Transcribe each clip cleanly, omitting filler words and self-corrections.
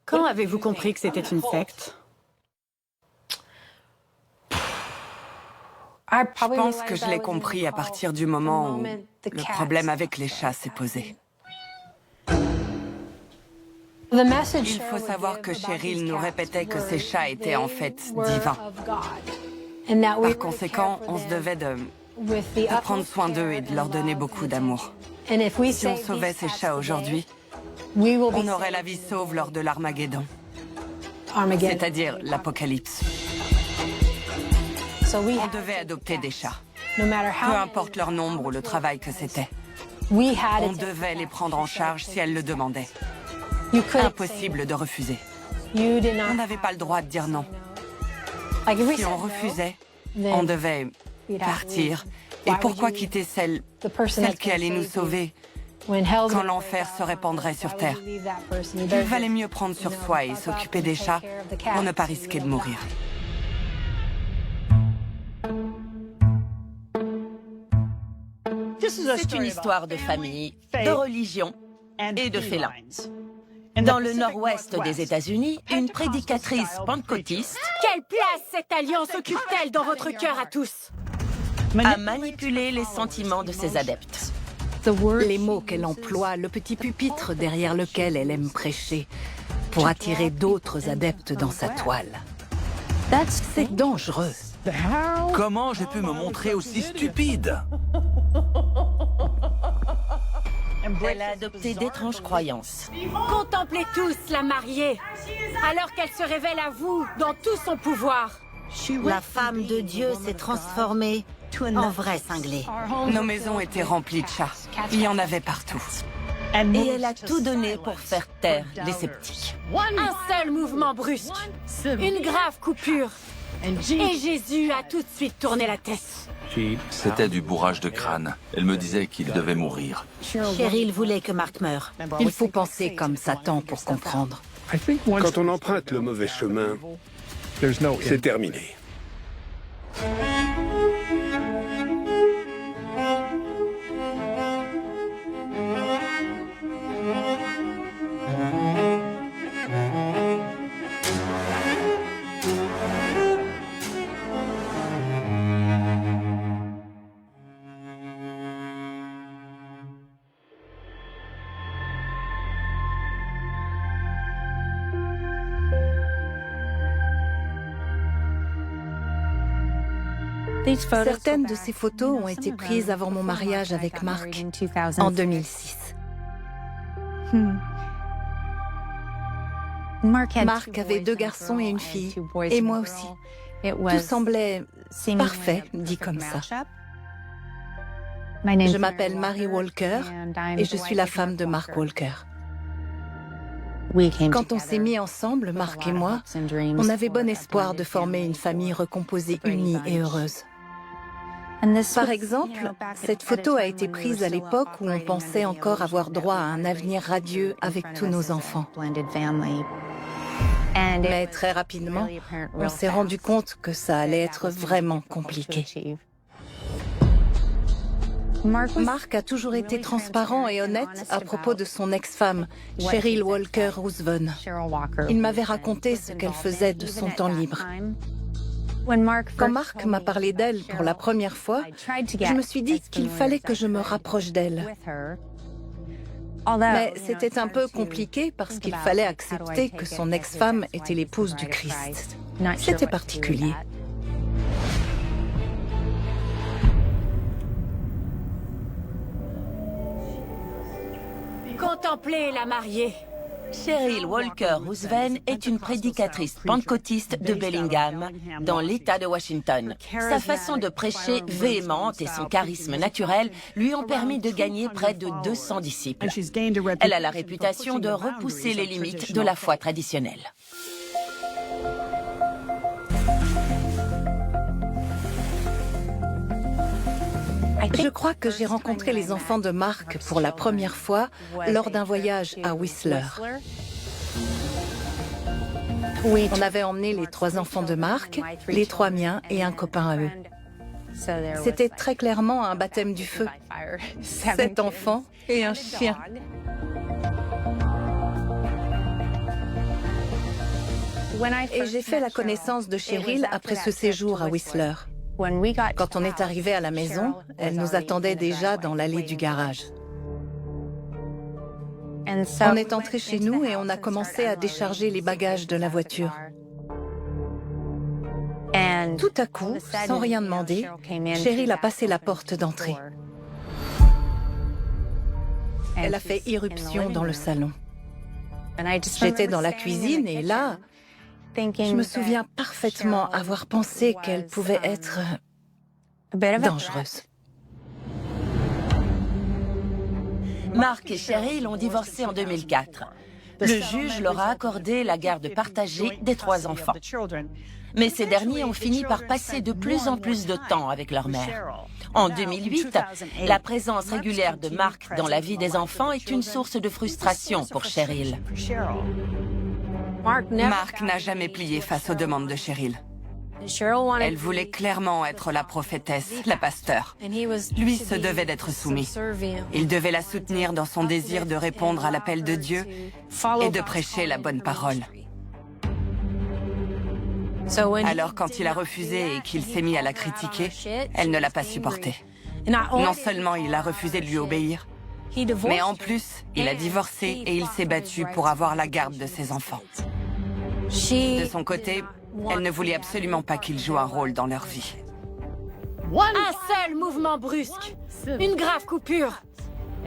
Quand avez-vous compris que c'était une secte? Je pense que je l'ai compris à partir du moment où le problème avec les chats s'est posé. Il faut savoir que Cheryl nous répétait que ces chats étaient en fait divins. Par conséquent, on se devait de prendre soin d'eux et de leur donner beaucoup d'amour. Si on sauvait ces chats aujourd'hui, on aurait la vie sauve lors de l'Armageddon, c'est-à-dire l'apocalypse. On devait adopter des chats, peu importe leur nombre ou le travail que c'était. On devait les prendre en charge si elles le demandaient. Impossible de refuser. On n'avait pas le droit de dire non. Si on refusait, on devait partir. Et pourquoi quitter celle qui allait nous sauver quand l'enfer se répandrait sur Terre? Il valait mieux prendre sur soi et s'occuper des chats pour ne pas risquer de mourir. C'est une histoire de famille, de religion et de félins. Dans le nord-ouest des États-Unis, une prédicatrice pentecôtiste Quelle place cette alliance occupe-t-elle dans votre cœur à tous? a manipulé les sentiments de ses adeptes. Les mots qu'elle emploie, le petit pupitre derrière lequel elle aime prêcher, pour attirer d'autres adeptes dans sa toile. C'est dangereux. Comment j'ai pu me montrer aussi stupide? Elle a adopté d'étranges croyances. Contemplez tous la mariée, alors qu'elle se révèle à vous dans tout son pouvoir. La femme de Dieu s'est transformée en vrai cinglé. Nos maisons étaient remplies de chats. Il y en avait partout. Et elle a tout donné pour faire taire les sceptiques. Un seul mouvement brusque, une grave coupure, et Jésus a tout de suite tourné la tête. C'était du bourrage de crâne. Elle me disait qu'il devait mourir. Cheryl voulait que Mark meure. Il faut penser comme Satan pour comprendre. Quand on emprunte le mauvais chemin, c'est terminé. Certaines de ces photos ont été prises avant mon mariage avec Mark, en 2006. Mark avait 2 garçons et une fille, et moi aussi. Tout semblait parfait, dit comme ça. Je m'appelle Mary Walker, et je suis la femme de Mark Walker. Quand on s'est mis ensemble, Mark et moi, on avait bon espoir de former une famille recomposée, unie et heureuse. Par exemple, cette photo a été prise à l'époque où on pensait encore avoir droit à un avenir radieux avec tous nos enfants. Mais très rapidement, on s'est rendu compte que ça allait être vraiment compliqué. Mark a toujours été transparent et honnête à propos de son ex-femme, Cheryl Walker Roosevelt. Il m'avait raconté ce qu'elle faisait de son temps libre. Quand Mark m'a parlé d'elle pour la première fois, je me suis dit qu'il fallait que je me rapproche d'elle. Mais c'était un peu compliqué parce qu'il fallait accepter que son ex-femme était l'épouse du Christ. C'était particulier. Contemplez la mariée. Cheryl Walker Roosevelt est une prédicatrice pentecôtiste de Bellingham, dans l'État de Washington. Sa façon de prêcher véhémente et son charisme naturel lui ont permis de gagner près de 200 disciples. Elle a la réputation de repousser les limites de la foi traditionnelle. Je crois que j'ai rencontré les enfants de Mark pour la première fois lors d'un voyage à Whistler. On avait emmené les 3 enfants de Mark, les 3 miens et un copain à eux. C'était très clairement un baptême du feu. 7 enfants et un chien. Et j'ai fait la connaissance de Cheryl après ce séjour à Whistler. Quand on est arrivé à la maison, elle nous attendait déjà dans l'allée du garage. On est entré chez nous et on a commencé à décharger les bagages de la voiture. Tout à coup, sans rien demander, Cheryl a passé la porte d'entrée. Elle a fait irruption dans le salon. J'étais dans la cuisine et là, je me souviens parfaitement avoir pensé qu'elle pouvait être dangereuse. Mark et Cheryl ont divorcé en 2004. Le juge leur a accordé la garde partagée des 3 enfants. Mais ces derniers ont fini par passer de plus en plus de temps avec leur mère. En 2008, la présence régulière de Mark dans la vie des enfants est une source de frustration pour Cheryl. Mark n'a jamais plié face aux demandes de Cheryl. Elle voulait clairement être la prophétesse, la pasteur. Lui se devait d'être soumis. Il devait la soutenir dans son désir de répondre à l'appel de Dieu et de prêcher la bonne parole. Alors quand il a refusé et qu'il s'est mis à la critiquer, elle ne l'a pas supporté. Non seulement il a refusé de lui obéir, mais en plus, il a divorcé et il s'est battu pour avoir la garde de ses enfants. De son côté, elle ne voulait absolument pas qu'il joue un rôle dans leur vie. Un seul mouvement brusque, une grave coupure,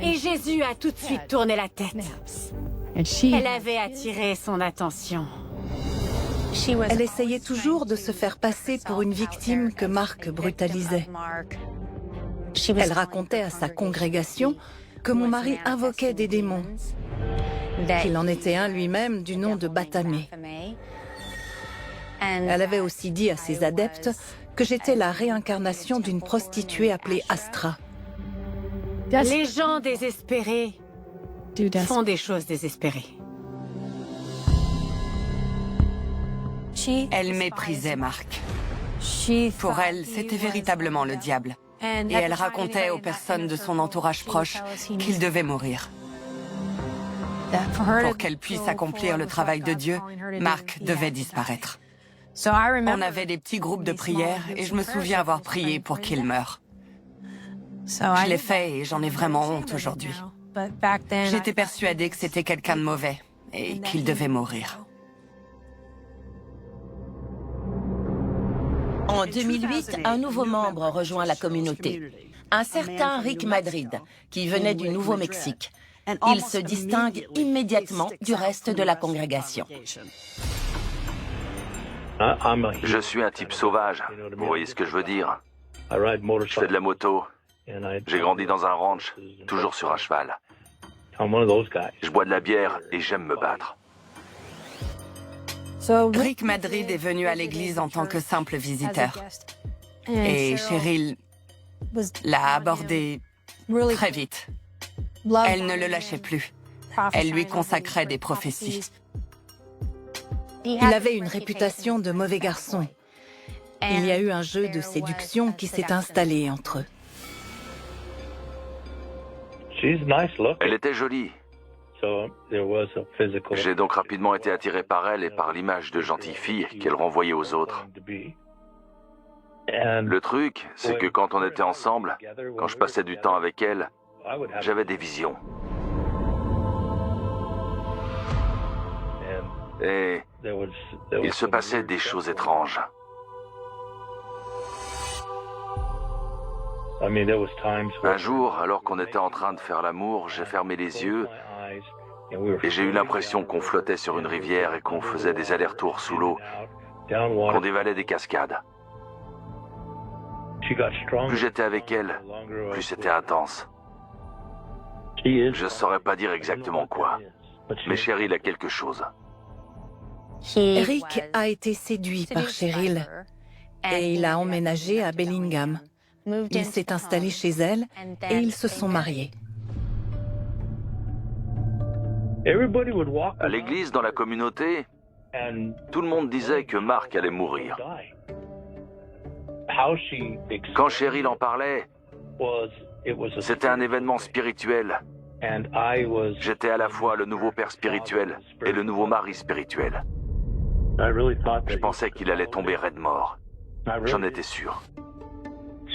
et Jésus a tout de suite tourné la tête. Elle avait attiré son attention. Elle essayait toujours de se faire passer pour une victime que Mark brutalisait. Elle racontait à sa congrégation que mon mari invoquait des démons, qu'il en était un lui-même du nom de Batamé. Elle avait aussi dit à ses adeptes que j'étais la réincarnation d'une prostituée appelée Astra. Les gens désespérés font des choses désespérées. Elle méprisait Mark. Pour elle, c'était véritablement le diable. Et elle racontait aux personnes de son entourage proche qu'il devait mourir. Pour qu'elle puisse accomplir le travail de Dieu, Mark devait disparaître. On avait des petits groupes de prière et je me souviens avoir prié pour qu'il meure. Je l'ai fait et j'en ai vraiment honte aujourd'hui. J'étais persuadée que c'était quelqu'un de mauvais et qu'il devait mourir. En 2008, un nouveau membre rejoint la communauté, un certain Rick Madrid, qui venait du Nouveau-Mexique. Il se distingue immédiatement du reste de la congrégation. Je suis un type sauvage, vous voyez ce que je veux dire. Je fais de la moto, j'ai grandi dans un ranch, toujours sur un cheval. Je bois de la bière et j'aime me battre. Rick Madrid est venu à l'église en tant que simple visiteur. Et Cheryl l'a abordé très vite. Elle ne le lâchait plus. Elle lui consacrait des prophéties. Il avait une réputation de mauvais garçon. Il y a eu un jeu de séduction qui s'est installé entre eux. Elle était jolie. J'ai donc rapidement été attiré par elle et par l'image de gentille fille qu'elle renvoyait aux autres. Le truc, c'est que quand on était ensemble, quand je passais du temps avec elle, j'avais des visions. Et il se passait des choses étranges. Un jour, alors qu'on était en train de faire l'amour, j'ai fermé les yeux et j'ai eu l'impression qu'on flottait sur une rivière et qu'on faisait des allers-retours sous l'eau, qu'on dévalait des cascades. Plus j'étais avec elle, plus c'était intense. Je ne saurais pas dire exactement quoi, mais Cheryl a quelque chose. Rick a été séduit par Cheryl et il a emménagé à Bellingham. Il s'est installé chez elle et ils se sont mariés. À l'église, dans la communauté, tout le monde disait que Mark allait mourir. Quand Cheryl en parlait, c'était un événement spirituel. J'étais à la fois le nouveau père spirituel et le nouveau mari spirituel. Je pensais qu'il allait tomber raide mort. J'en étais sûr.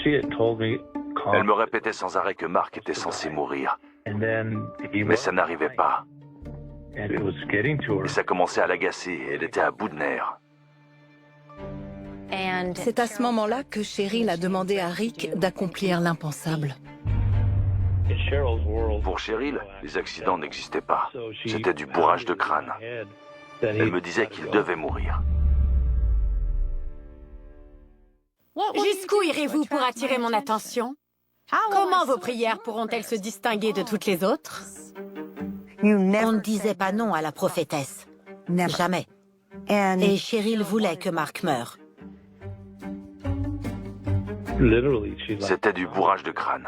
Elle me répétait sans arrêt que Mark était censé mourir. Mais ça n'arrivait pas. Et ça commençait à l'agacer. Elle était à bout de nerfs. C'est à ce moment-là que Cheryl a demandé à Rick d'accomplir l'impensable. Pour Cheryl, les accidents n'existaient pas. C'était du bourrage de crâne. Elle me disait qu'il devait mourir. Jusqu'où irez-vous pour attirer mon attention? Comment vos prières pourront-elles se distinguer de toutes les autres? On ne disait pas non à la prophétesse. Jamais. Et Cheryl voulait que Mark meure. C'était du bourrage de crâne.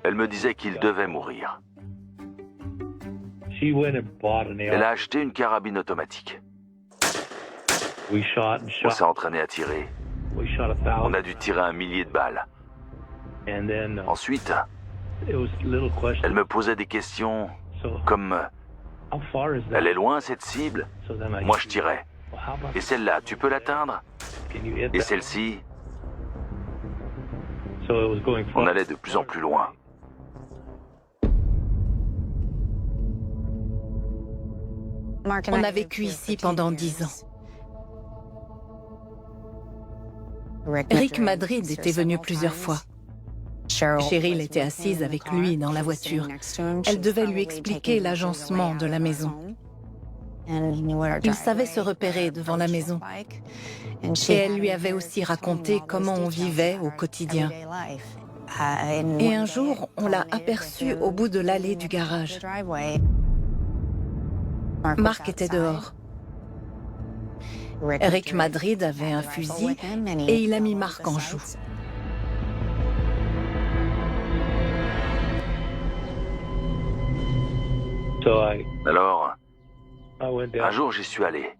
Elle me disait qu'il devait mourir. Elle a acheté une carabine automatique. On s'est entraîné à tirer. On a dû tirer 1 millier de balles. Ensuite, elle me posait des questions comme « Elle est loin cette cible ?» Moi je tirais. « Et celle-là, tu peux l'atteindre ?» Et celle-ci? On allait de plus en plus loin. On a vécu ici pendant 10 ans. Rick Madrid était venu plusieurs fois. Cheryl était assise avec lui dans la voiture. Elle devait lui expliquer l'agencement de la maison. Il savait se repérer devant la maison. Et elle lui avait aussi raconté comment on vivait au quotidien. Et un jour, on l'a aperçu au bout de l'allée du garage. Mark était dehors. Rick Madrid avait un fusil et il a mis Mark en joue. Alors, un jour j'y suis allé.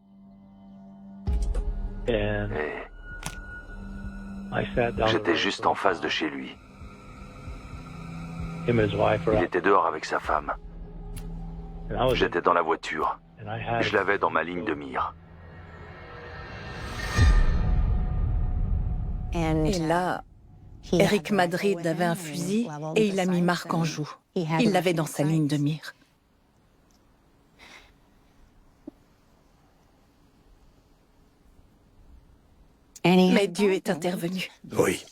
Et j'étais juste en face de chez lui. Il était dehors avec sa femme. J'étais dans la voiture. Je l'avais dans ma ligne de mire. Et là, Rick Madrid avait un fusil et il a mis Mark en joue. Il l'avait dans sa ligne de mire. Mais Dieu est intervenu. Oui.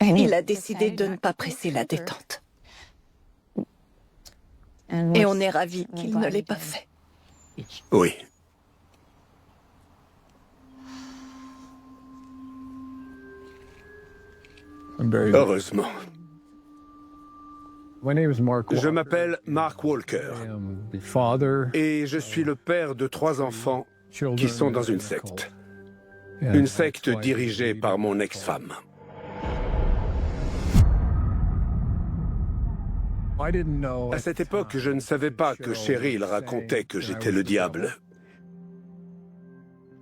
Il a décidé de ne pas presser la détente. Et on est ravis qu'il ne l'ait pas fait. Oui. Heureusement. Je m'appelle Mark Walker et je suis le père de 3 enfants qui sont dans une secte. Une secte dirigée par mon ex-femme. À cette époque, je ne savais pas que Cheryl racontait que j'étais le diable.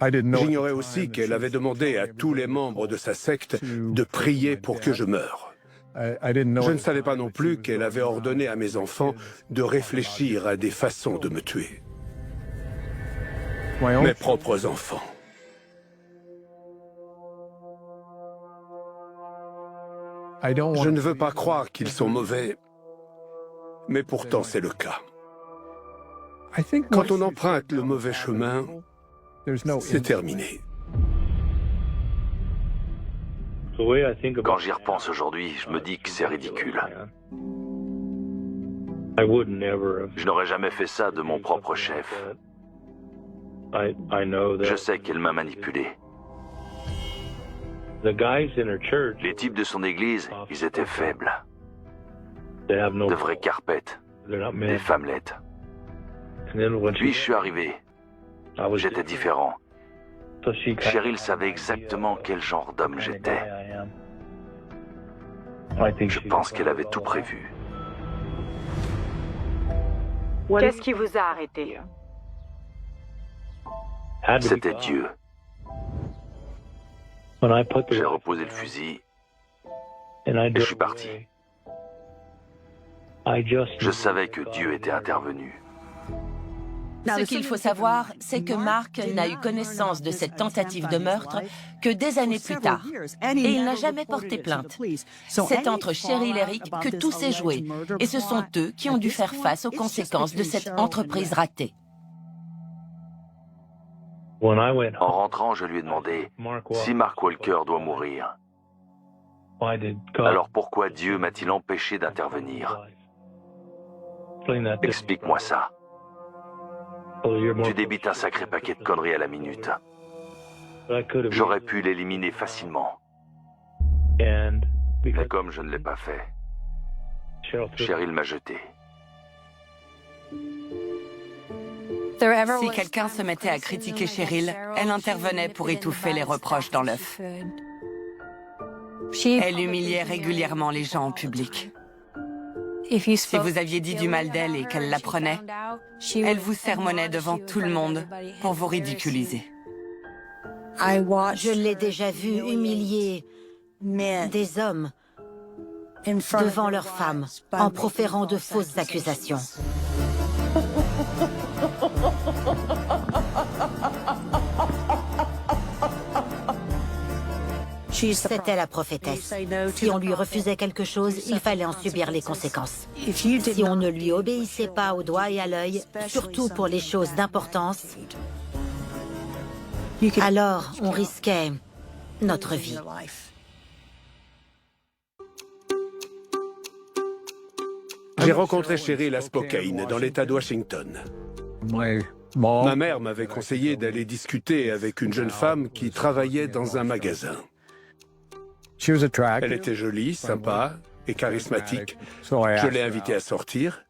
J'ignorais aussi qu'elle avait demandé à tous les membres de sa secte de prier pour que je meure. Je ne savais pas non plus qu'elle avait ordonné à mes enfants de réfléchir à des façons de me tuer. Mes propres enfants. Je ne veux pas croire qu'ils sont mauvais, mais pourtant c'est le cas. Quand on emprunte le mauvais chemin, c'est terminé. Quand j'y repense aujourd'hui, je me dis que c'est ridicule. Je n'aurais jamais fait ça de mon propre chef. Je sais qu'elle m'a manipulé. Les types de son église, ils étaient faibles. De vraies carpettes, des femmelettes. Puis je suis arrivé. J'étais différent. Cheryl savait exactement quel genre d'homme j'étais. Je pense qu'elle avait tout prévu. Qu'est-ce qui vous a arrêté? C'était Dieu. J'ai reposé le fusil et je suis parti. Je savais que Dieu était intervenu. Ce qu'il faut savoir, c'est que Mark n'a eu connaissance de cette tentative de meurtre que des années plus tard. Et il n'a jamais porté plainte. C'est entre Cheryl et Rick que tout s'est joué. Et ce sont eux qui ont dû faire face aux conséquences de cette entreprise ratée. En rentrant, je lui ai demandé si Mark Walker doit mourir. Alors pourquoi Dieu m'a-t-il empêché d'intervenir? Explique-moi ça. Tu débites un sacré paquet de conneries à la minute. J'aurais pu l'éliminer facilement. Mais comme je ne l'ai pas fait, Cheryl m'a jeté. Si quelqu'un se mettait à critiquer Cheryl, elle intervenait pour étouffer les reproches dans l'œuf. Elle humiliait régulièrement les gens en public. Si vous aviez dit du mal d'elle et qu'elle l'apprenait, elle vous sermonnait devant tout le monde pour vous ridiculiser. Je l'ai déjà vu humilier des hommes devant leurs femmes en proférant de fausses accusations. C'était la prophétesse. Si on lui refusait quelque chose, il fallait en subir les conséquences. Si on ne lui obéissait pas au doigt et à l'œil, surtout pour les choses d'importance, alors on risquait notre vie. J'ai rencontré Cheryl à Spokane, dans l'État de Washington. Ma mère m'avait conseillé d'aller discuter avec une jeune femme qui travaillait dans un magasin. Elle était jolie, sympa et charismatique. Je l'ai invitée à sortir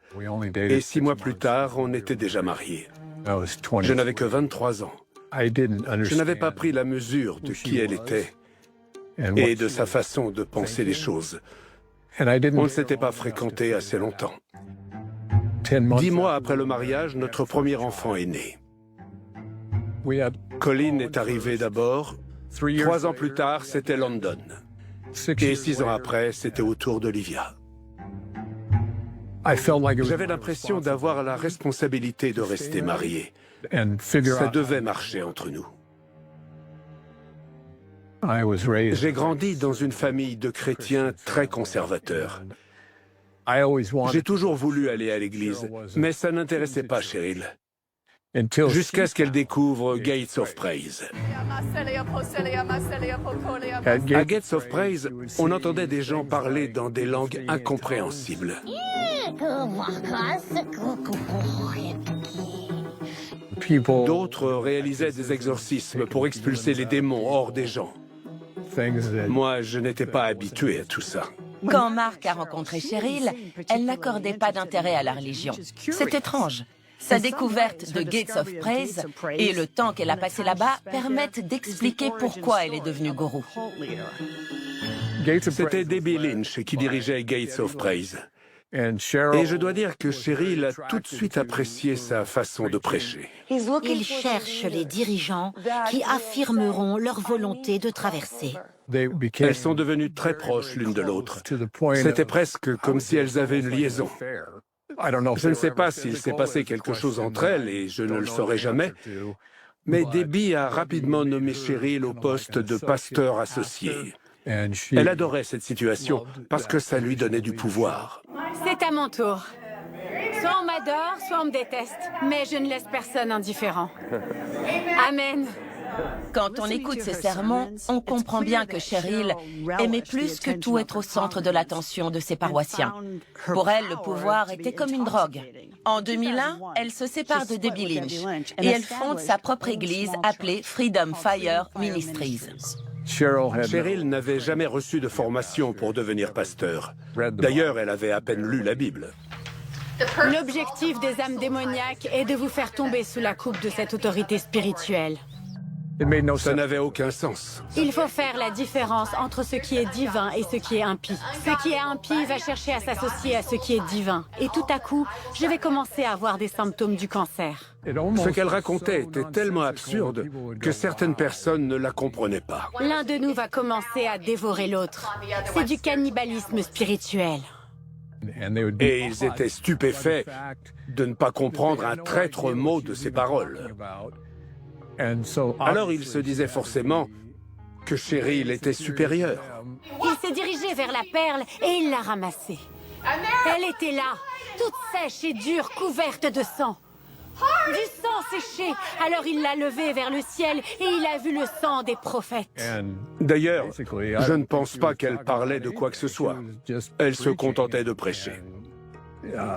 et 6 mois plus tard, on était déjà mariés. Je n'avais que 23 ans. Je n'avais pas pris la mesure de qui elle était et de sa façon de penser les choses. On ne s'était pas fréquentés assez longtemps. 10 mois après le mariage, notre premier enfant est né. Colin est arrivé d'abord. 3 ans plus tard, c'était London. Et 6 ans après, c'était au tour d'Olivia. J'avais l'impression d'avoir la responsabilité de rester marié. Ça devait marcher entre nous. J'ai grandi dans une famille de chrétiens très conservateurs. J'ai toujours voulu aller à l'église, mais ça n'intéressait pas Cheryl. Jusqu'à ce qu'elle découvre Gates of Praise. À Gates of Praise, on entendait des gens parler dans des langues incompréhensibles. D'autres réalisaient des exorcismes pour expulser les démons hors des gens. Moi, je n'étais pas habitué à tout ça. Quand Mark a rencontré Cheryl, elle n'accordait pas d'intérêt à la religion. C'est étrange. Sa découverte de Gates of Praise et le temps qu'elle a passé là-bas permettent d'expliquer pourquoi elle est devenue gourou. C'était Debbie Lynch qui dirigeait Gates of Praise. Et je dois dire que Cheryl a tout de suite apprécié sa façon de prêcher. Il cherche les dirigeants qui affirmeront leur volonté de traverser. Elles sont devenues très proches l'une de l'autre. C'était presque comme si elles avaient une liaison. Je ne sais pas s'il s'est passé quelque chose entre elles, et je ne le saurai jamais, mais Debbie a rapidement nommé Cheryl au poste de pasteur associé. Elle adorait cette situation parce que ça lui donnait du pouvoir. C'est à mon tour. Soit on m'adore, soit on me déteste, mais je ne laisse personne indifférent. Amen. Quand on écoute ses sermons, on comprend bien que Cheryl aimait plus que tout être au centre de l'attention de ses paroissiens. Pour elle, le pouvoir était comme une drogue. En 2001, elle se sépare de Debbie Lynch et elle fonde sa propre église appelée Freedom Fire Ministries. Cheryl n'avait jamais reçu de formation pour devenir pasteur. D'ailleurs, elle avait à peine lu la Bible. L'objectif des âmes démoniaques est de vous faire tomber sous la coupe de cette autorité spirituelle. Ça n'avait aucun sens. Il faut faire la différence entre ce qui est divin et ce qui est impie. Ce qui est impie va chercher à s'associer à ce qui est divin. Et tout à coup, je vais commencer à avoir des symptômes du cancer. Ce qu'elle racontait était tellement absurde que certaines personnes ne la comprenaient pas. L'un de nous va commencer à dévorer l'autre. C'est du cannibalisme spirituel. Et ils étaient stupéfaits de ne pas comprendre un traître mot de ses paroles. Alors il se disait forcément que Cheryl était supérieure. Il s'est dirigé vers la perle et il l'a ramassée. Elle était là, toute sèche et dure, couverte de sang. Du sang séché. Alors il l'a levée vers le ciel et il a vu le sang des prophètes. D'ailleurs, je ne pense pas qu'elle parlait de quoi que ce soit. Elle se contentait de prêcher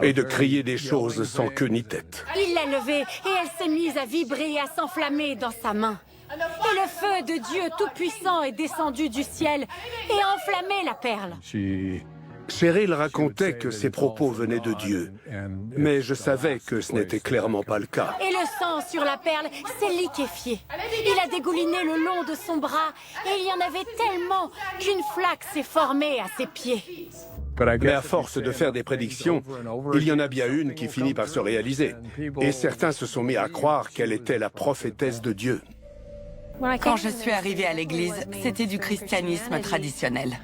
et de crier des choses sans queue ni tête. Il l'a levée et elle s'est mise à vibrer et à s'enflammer dans sa main. Et le feu de Dieu Tout-Puissant est descendu du ciel et a enflammé la perle. Cheryl racontait que ses propos venaient de Dieu, mais je savais que ce n'était clairement pas le cas. Et le sang sur la perle s'est liquéfié. Il a dégouliné le long de son bras et il y en avait tellement qu'une flaque s'est formée à ses pieds. Mais à force de faire des prédictions, il y en a bien une qui finit par se réaliser. Et certains se sont mis à croire qu'elle était la prophétesse de Dieu. Quand je suis arrivée à l'église, c'était du christianisme traditionnel.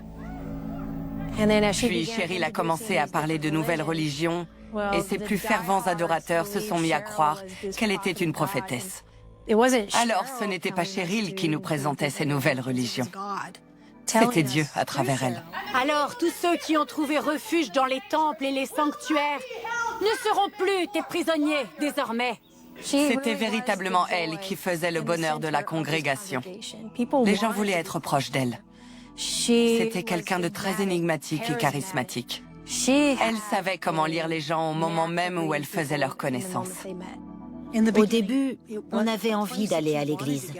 Puis Cheryl a commencé à parler de nouvelles religions et ses plus fervents adorateurs se sont mis à croire qu'elle était une prophétesse. Alors ce n'était pas Cheryl qui nous présentait ces nouvelles religions. C'était Dieu à travers elle. Alors tous ceux qui ont trouvé refuge dans les temples et les sanctuaires ne seront plus tes prisonniers désormais. C'était véritablement elle qui faisait le bonheur de la congrégation. Les gens voulaient être proches d'elle. C'était quelqu'un de très énigmatique et charismatique. Elle savait comment lire les gens au moment même où elle faisait leur connaissance. Au début, on avait envie d'aller à l'église.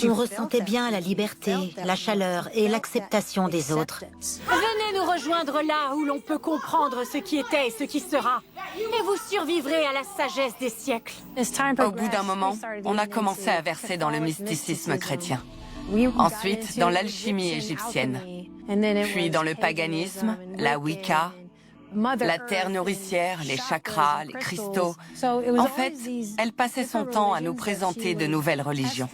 On ressentait bien la liberté, la chaleur et l'acceptation des autres. Venez nous rejoindre là où l'on peut comprendre ce qui était et ce qui sera. Et vous survivrez à la sagesse des siècles. Au bout d'un moment, on a commencé à verser dans le mysticisme chrétien. Ensuite, dans l'alchimie égyptienne. Puis dans le paganisme, la Wicca, la terre nourricière, les chakras, les cristaux. En fait, elle passait son temps à nous présenter de nouvelles religions.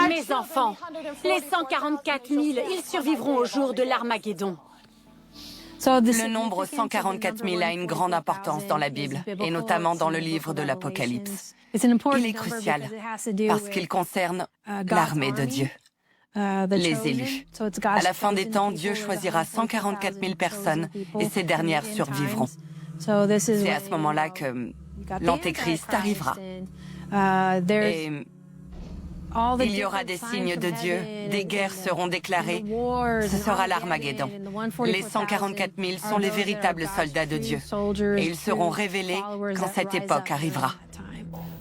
Mes enfants, les 144 000, ils survivront au jour de l'Armageddon. Le nombre 144 000 a une grande importance dans la Bible, et notamment dans le livre de l'Apocalypse. Il est crucial, parce qu'il concerne l'armée de Dieu. Les élus. À la fin des temps, Dieu choisira 144 000 personnes et ces dernières survivront. C'est à ce moment-là que l'Antéchrist arrivera. Et il y aura des signes de Dieu, des guerres seront déclarées, ce sera l'Armageddon. Les 144 000 sont les véritables soldats de Dieu et ils seront révélés quand cette époque arrivera.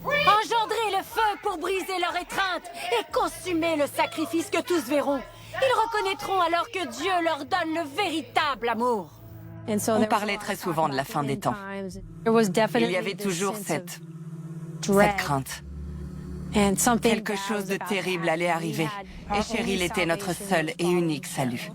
Engendrez le feu pour briser leur étreinte et consumer le sacrifice que tous verront. Ils reconnaîtront alors que Dieu leur donne le véritable amour. On parlait très souvent de la fin des temps. Il y avait toujours cette crainte. Quelque chose de terrible allait arriver et Cheryl était notre seul et unique salut.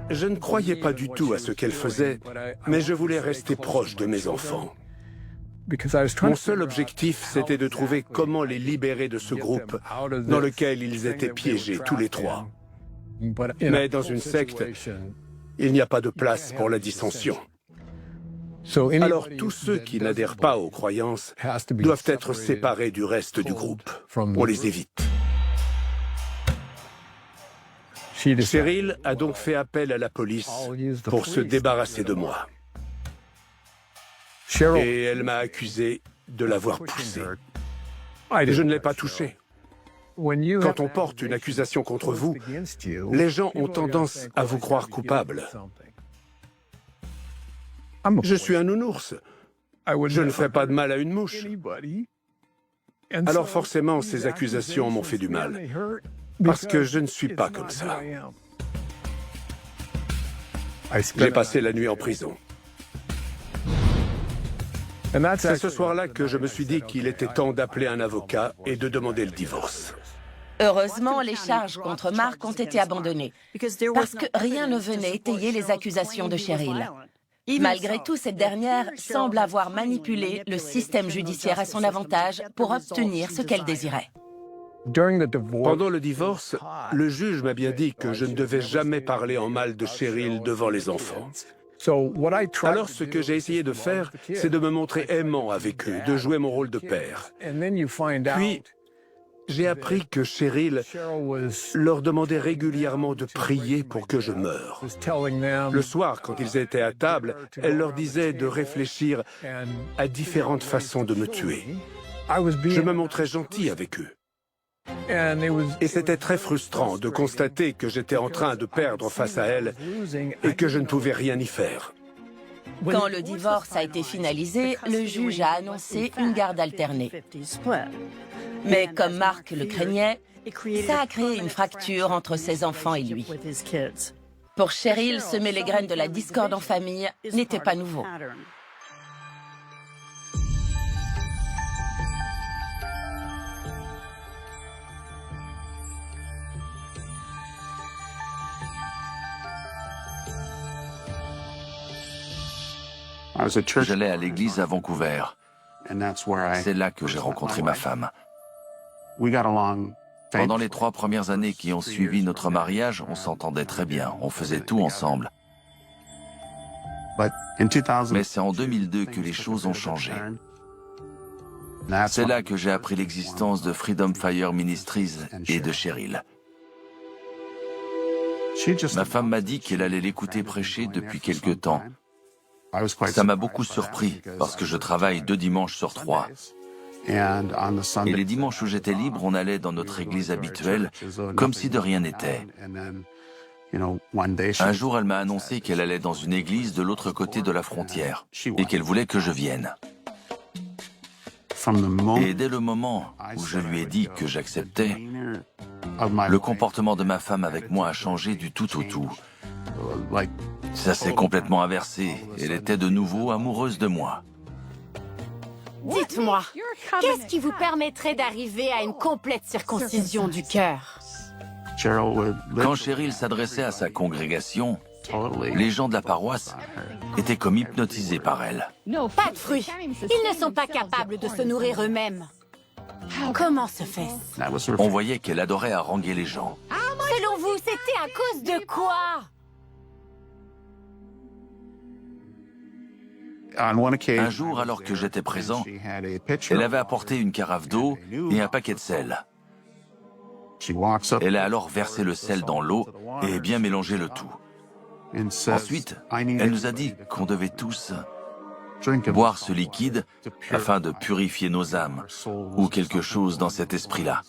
Je ne croyais pas du tout à ce qu'elle faisait, mais je voulais rester proche de mes enfants. Mon seul objectif, c'était de trouver comment les libérer de ce groupe dans lequel ils étaient piégés tous les trois. Mais dans une secte, il n'y a pas de place pour la dissension. Alors tous ceux qui n'adhèrent pas aux croyances doivent être séparés du reste du groupe. On les évite. Cheryl a donc fait appel à la police pour se débarrasser de moi. Et elle m'a accusé de l'avoir poussé. Je ne l'ai pas touché. Quand on porte une accusation contre vous, les gens ont tendance à vous croire coupable. Je suis un nounours. Je ne fais pas de mal à une mouche. Alors forcément, ces accusations m'ont fait du mal. Parce que je ne suis pas comme ça. J'ai passé la nuit en prison. C'est ce soir-là que je me suis dit qu'il était temps d'appeler un avocat et de demander le divorce. Heureusement, les charges contre Mark ont été abandonnées, parce que rien ne venait étayer les accusations de Cheryl. Malgré tout, cette dernière semble avoir manipulé le système judiciaire à son avantage pour obtenir ce qu'elle désirait. Pendant le divorce, le juge m'a bien dit que je ne devais jamais parler en mal de Cheryl devant les enfants. Alors ce que j'ai essayé de faire, c'est de me montrer aimant avec eux, de jouer mon rôle de père. Puis, j'ai appris que Cheryl leur demandait régulièrement de prier pour que je meure. Le soir, quand ils étaient à table, elle leur disait de réfléchir à différentes façons de me tuer. Je me montrais gentil avec eux. Et c'était très frustrant de constater que j'étais en train de perdre face à elle et que je ne pouvais rien y faire. Quand le divorce a été finalisé, le juge a annoncé une garde alternée. Mais comme Mark le craignait, ça a créé une fracture entre ses enfants et lui. Pour Cheryl, semer les graines de la discorde en famille n'était pas nouveau. J'allais à l'église à Vancouver. C'est là que j'ai rencontré ma femme. Pendant les 3 premières années qui ont suivi notre mariage, on s'entendait très bien, on faisait tout ensemble. Mais c'est en 2002 que les choses ont changé. C'est là que j'ai appris l'existence de Freedom Fire Ministries et de Cheryl. Ma femme m'a dit qu'elle allait l'écouter prêcher depuis quelque temps. Ça m'a beaucoup surpris, parce que je travaille 2 dimanches sur 3. Et les dimanches où j'étais libre, on allait dans notre église habituelle, comme si de rien n'était. Un jour, elle m'a annoncé qu'elle allait dans une église de l'autre côté de la frontière, et qu'elle voulait que je vienne. Et dès le moment où je lui ai dit que j'acceptais, le comportement de ma femme avec moi a changé du tout au tout. Ça s'est complètement inversé. Elle était de nouveau amoureuse de moi. Dites-moi, qu'est-ce qui vous permettrait d'arriver à une complète circoncision du cœur? Quand Cheryl s'adressait à sa congrégation, les gens de la paroisse étaient comme hypnotisés par elle. Pas de fruits. Ils ne sont pas capables de se nourrir eux-mêmes. Comment se fait-ce? On voyait qu'elle adorait haranguer les gens. Selon vous, c'était à cause de quoi? Un jour, alors que j'étais présent, elle avait apporté une carafe d'eau et un paquet de sel. Elle a alors versé le sel dans l'eau et bien mélangé le tout. Ensuite, elle nous a dit qu'on devait tous boire ce liquide afin de purifier nos âmes, ou quelque chose dans cet esprit-là.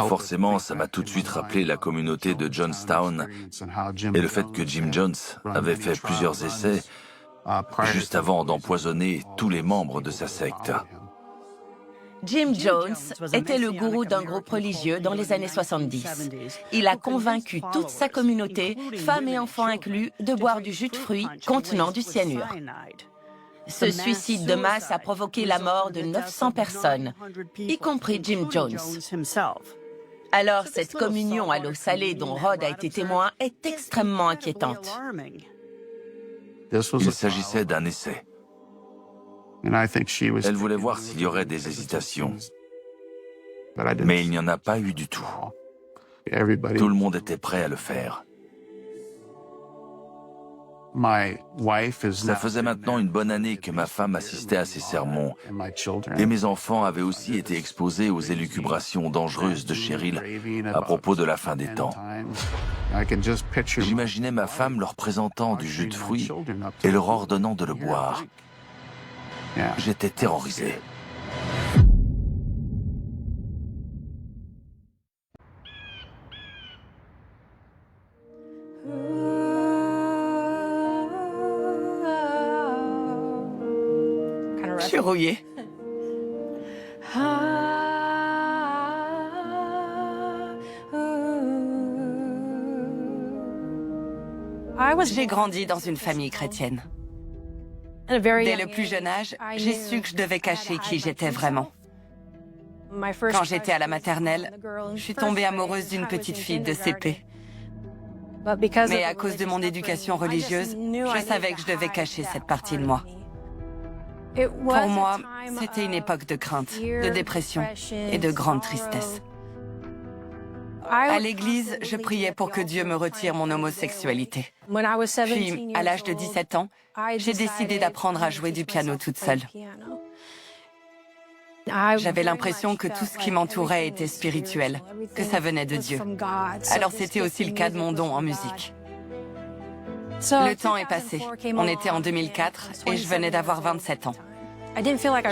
Forcément, ça m'a tout de suite rappelé la communauté de Johnstown et le fait que Jim Jones avait fait plusieurs essais juste avant d'empoisonner tous les membres de sa secte. Jim Jones était le gourou d'un groupe religieux dans les années 70. Il a convaincu toute sa communauté, femmes et enfants inclus, de boire du jus de fruits contenant du cyanure. Ce suicide de masse a provoqué la mort de 900 personnes, y compris Jim Jones. Alors, cette communion à l'eau salée dont Rod a été témoin est extrêmement inquiétante. Il s'agissait d'un essai. Elle voulait voir s'il y aurait des hésitations. Mais il n'y en a pas eu du tout. Tout le monde était prêt à le faire. Ça faisait maintenant une bonne année que ma femme assistait à ces sermons, et mes enfants avaient aussi été exposés aux élucubrations dangereuses de Cheryl à propos de la fin des temps. J'imaginais ma femme leur présentant du jus de fruits et leur ordonnant de le boire. J'étais terrorisé. Je suis rouillée. J'ai grandi dans une famille chrétienne. Dès le plus jeune âge, j'ai su que je devais cacher qui j'étais vraiment. Quand j'étais à la maternelle, je suis tombée amoureuse d'une petite fille de CP. Mais à cause de mon éducation religieuse, je savais que je devais cacher cette partie de moi. Pour moi, c'était une époque de crainte, de dépression et de grande tristesse. À l'église, je priais pour que Dieu me retire mon homosexualité. Puis, à l'âge de 17 ans, j'ai décidé d'apprendre à jouer du piano toute seule. J'avais l'impression que tout ce qui m'entourait était spirituel, que ça venait de Dieu. Alors c'était aussi le cas de mon don en musique. Le temps est passé. On était en 2004 et je venais d'avoir 27 ans.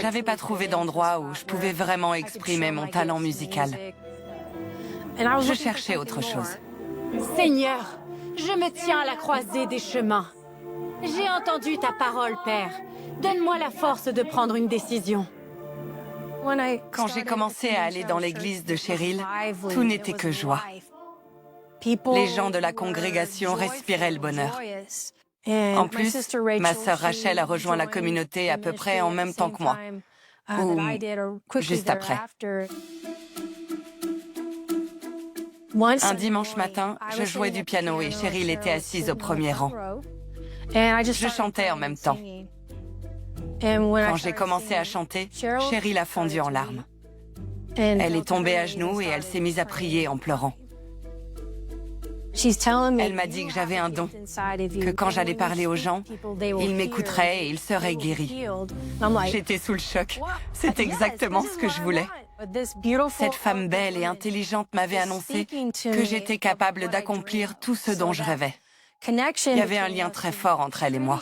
J'avais pas trouvé d'endroit où je pouvais vraiment exprimer mon talent musical. Je cherchais autre chose. Seigneur, je me tiens à la croisée des chemins. J'ai entendu ta parole, Père. Donne-moi la force de prendre une décision. Quand j'ai commencé à aller dans l'église de Cheryl, tout n'était que joie. Les gens de la congrégation respiraient le bonheur. En plus, ma sœur Rachel a rejoint la communauté à peu près en même temps que moi, ou juste après. Un dimanche matin, je jouais du piano et Cheryl était assise au premier rang. Je chantais en même temps. Quand j'ai commencé à chanter, Cheryl a fondu en larmes. Elle est tombée à genoux et elle s'est mise à prier en pleurant. Elle m'a dit que j'avais un don, que quand j'allais parler aux gens, ils m'écouteraient et ils seraient guéris. J'étais sous le choc. C'est exactement ce que je voulais. Cette femme belle et intelligente m'avait annoncé que j'étais capable d'accomplir tout ce dont je rêvais. Il y avait un lien très fort entre elle et moi.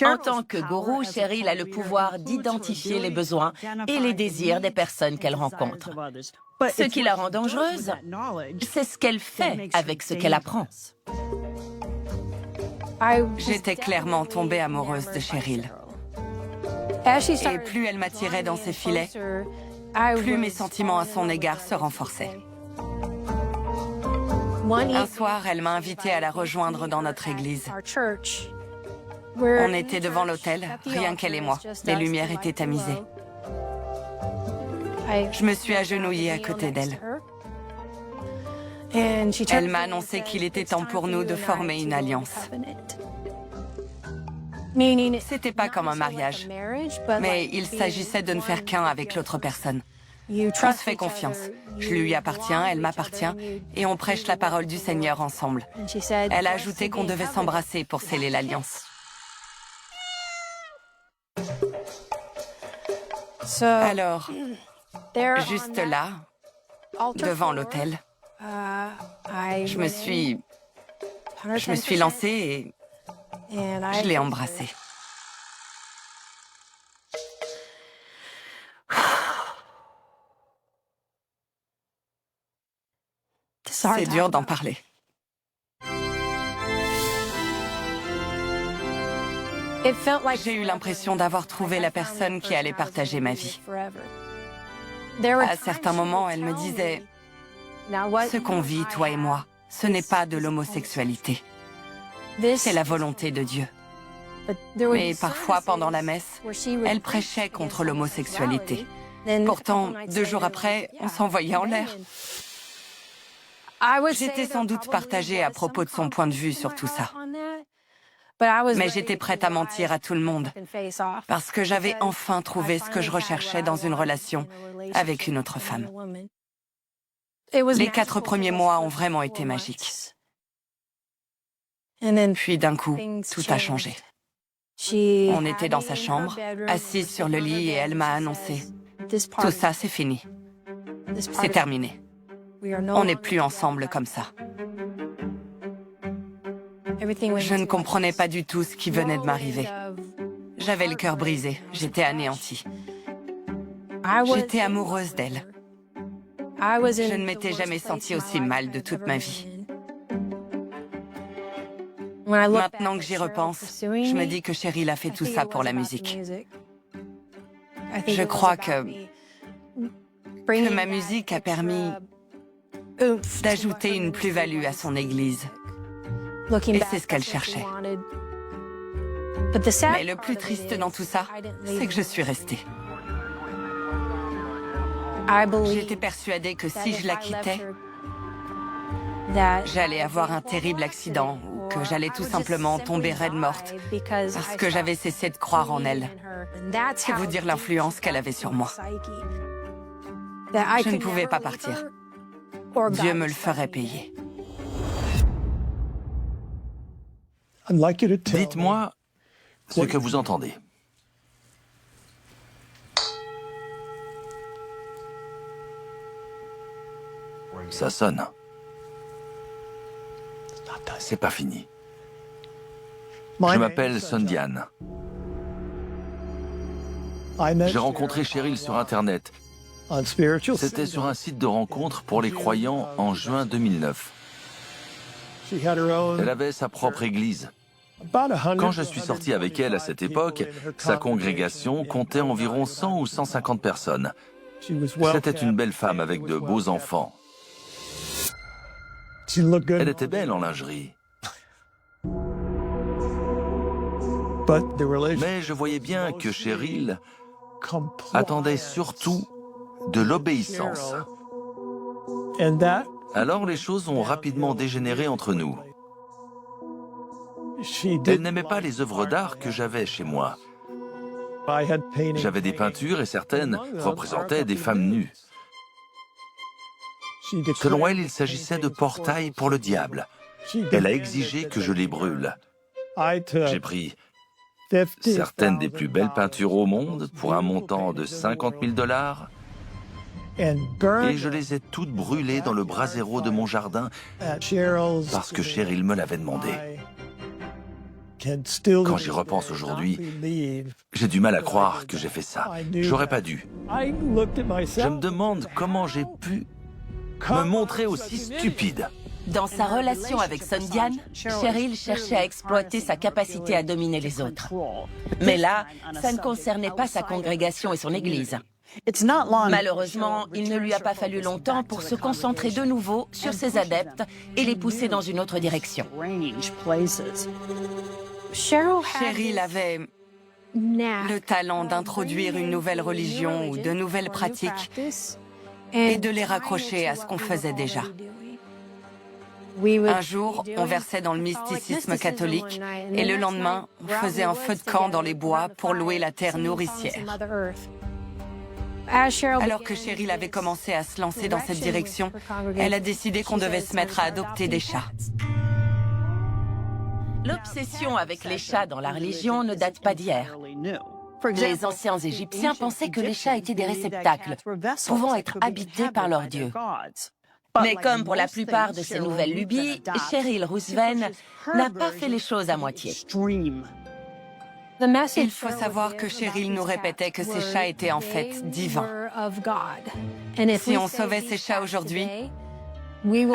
En tant que gourou, Cheryl a le pouvoir d'identifier les besoins et les désirs des personnes qu'elle rencontre. Ce qui la rend dangereuse, c'est ce qu'elle fait avec ce qu'elle apprend. J'étais clairement tombée amoureuse de Cheryl. Et plus elle m'attirait dans ses filets, plus mes sentiments à son égard se renforçaient. Un soir, elle m'a invitée à la rejoindre dans notre église. On était devant l'autel, rien qu'elle et moi. Les lumières étaient tamisées. Je me suis agenouillée à côté d'elle. Elle m'a annoncé qu'il était temps pour nous de former une alliance. C'était pas comme un mariage, mais il s'agissait de ne faire qu'un avec l'autre personne. On se fait confiance. Je lui appartiens, elle m'appartient, et on prêche la parole du Seigneur ensemble. Elle a ajouté qu'on devait s'embrasser pour sceller l'alliance. Alors, juste là, devant l'autel, je me suis lancée et je l'ai embrassée. C'est dur d'en parler. J'ai eu l'impression d'avoir trouvé la personne qui allait partager ma vie. À certains moments, elle me disait « Ce qu'on vit, toi et moi, ce n'est pas de l'homosexualité. C'est la volonté de Dieu. » Mais parfois, pendant la messe, elle prêchait contre l'homosexualité. Pourtant, 2 jours après, on s'envoyait en l'air. J'étais sans doute partagée à propos de son point de vue sur tout ça. Mais j'étais prête à mentir à tout le monde, parce que j'avais enfin trouvé ce que je recherchais dans une relation avec une autre femme. Les 4 premiers mois ont vraiment été magiques. Puis d'un coup, tout a changé. On était dans sa chambre, assise sur le lit, et elle m'a annoncé « Tout ça, c'est fini. C'est terminé. On n'est plus ensemble comme ça. » Je ne comprenais pas du tout ce qui venait de m'arriver. J'avais le cœur brisé, j'étais anéantie. J'étais amoureuse d'elle. Je ne m'étais jamais sentie aussi mal de toute ma vie. Maintenant que j'y repense, je me dis que Cheryl a fait tout ça pour la musique. Je crois que ma musique a permis d'ajouter une plus-value à son église. Et c'est ce qu'elle cherchait. Mais le plus triste dans tout ça, c'est que je suis restée. J'étais persuadée que si je la quittais, j'allais avoir un terrible accident ou que j'allais tout simplement tomber raide morte parce que j'avais cessé de croire en elle. C'est vous dire l'influence qu'elle avait sur moi. Je ne pouvais pas partir. Dieu me le ferait payer. Dites-moi ce que vous entendez. Ça sonne. C'est pas fini. Je m'appelle Sondiane. J'ai rencontré Cheryl sur Internet. C'était sur un site de rencontre pour les croyants en juin 2009. Elle avait sa propre église. Quand je suis sorti avec elle à cette époque, sa congrégation comptait environ 100 ou 150 personnes. C'était une belle femme avec de beaux enfants. Elle était belle en lingerie. Mais je voyais bien que Cheryl attendait surtout de l'obéissance. Alors les choses ont rapidement dégénéré entre nous. Elle n'aimait pas les œuvres d'art que j'avais chez moi. J'avais des peintures et certaines représentaient des femmes nues. Selon elle, il s'agissait de portails pour le diable. Elle a exigé que je les brûle. J'ai pris certaines des plus belles peintures au monde pour un montant de 50 000 $, et je les ai toutes brûlées dans le brasero de mon jardin parce que Cheryl me l'avait demandé. Quand j'y repense aujourd'hui, j'ai du mal à croire que j'ai fait ça. J'aurais pas dû. Je me demande comment j'ai pu me montrer aussi stupide. Dans sa relation avec Sondiane, Cheryl cherchait à exploiter sa capacité à dominer les autres. Mais là, ça ne concernait pas sa congrégation et son église. Malheureusement, il ne lui a pas fallu longtemps pour se concentrer de nouveau sur ses adeptes et les pousser dans une autre direction. Cheryl avait le talent d'introduire une nouvelle religion ou de nouvelles pratiques et de les raccrocher à ce qu'on faisait déjà. Un jour, on versait dans le mysticisme catholique et le lendemain, on faisait un feu de camp dans les bois pour louer la terre nourricière. Alors que Cheryl avait commencé à se lancer dans cette direction, elle a décidé qu'on devait se mettre à adopter des chats. L'obsession avec les chats dans la religion ne date pas d'hier. Les anciens Égyptiens pensaient que les chats étaient des réceptacles, pouvant être habités par leurs dieux. Mais comme pour la plupart de ces nouvelles lubies, Cheryl Roosven n'a pas fait les choses à moitié. Il faut savoir que Cheryl nous répétait que ces chats étaient en fait divins. Si on sauvait ces chats aujourd'hui,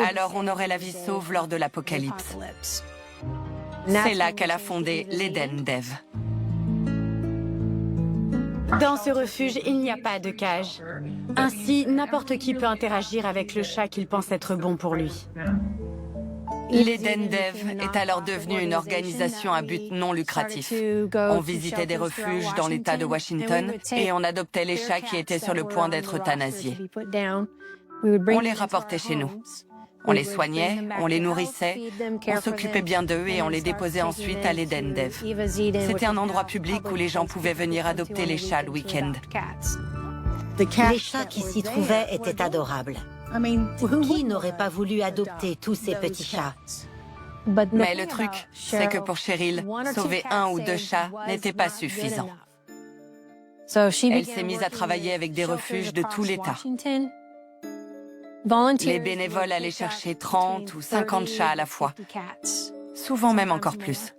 alors on aurait la vie sauve lors de l'Apocalypse. C'est là qu'elle a fondé l'Eden d'Ève. Dans ce refuge, il n'y a pas de cage. Ainsi, n'importe qui peut interagir avec le chat qu'il pense être bon pour lui. L'Eden d'Ève est alors devenue une organisation à but non lucratif. On visitait des refuges dans l'État de Washington et on adoptait les chats qui étaient sur le point d'être euthanasiés. On les rapportait chez nous. On les soignait, on les nourrissait, on s'occupait bien d'eux et on les déposait ensuite à l'Eden d'Ève. C'était un endroit public où les gens pouvaient venir adopter les chats le week-end. Les chats qui s'y trouvaient étaient adorables. Qui n'aurait pas voulu adopter tous ces petits chats? Mais le truc, c'est que pour Cheryl, sauver un ou deux chats n'était pas suffisant. Elle s'est mise à travailler avec des refuges de tout l'État. Les bénévoles allaient chercher 30 ou 50 chats à la fois, souvent même encore plus.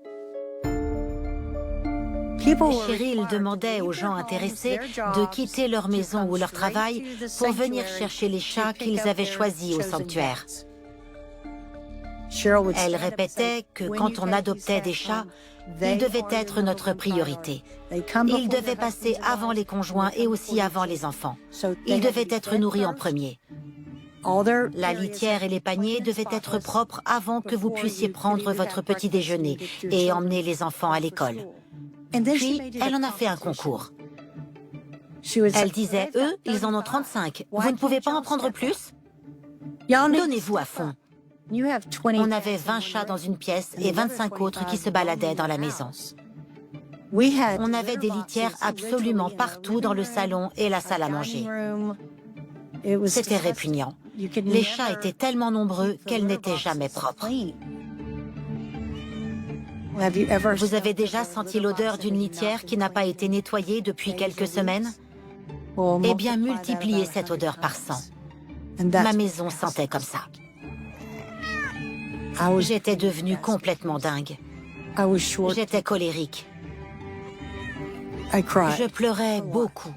Cheryl demandait aux gens intéressés de quitter leur maison ou leur travail pour venir chercher les chats qu'ils avaient choisis au sanctuaire. Elle répétait que quand on adoptait des chats, ils devaient être notre priorité. Ils devaient passer avant les conjoints et aussi avant les enfants. Ils devaient être nourris en premier. La litière et les paniers devaient être propres avant que vous puissiez prendre votre petit déjeuner et emmener les enfants à l'école. Puis, elle en a fait un concours. Elle disait, eux, ils en ont 35. Vous ne pouvez pas en prendre plus? Donnez-vous à fond. On avait 20 chats dans une pièce et 25 autres qui se baladaient dans la maison. On avait des litières absolument partout dans le salon et la salle à manger. C'était répugnant. Les chats étaient tellement nombreux qu'elles n'étaient jamais propres. Vous avez déjà senti l'odeur d'une litière qui n'a pas été nettoyée depuis quelques semaines? Eh bien, multipliez cette odeur par 100. Ma maison sentait comme ça. J'étais devenue complètement dingue. J'étais colérique. Je pleurais beaucoup.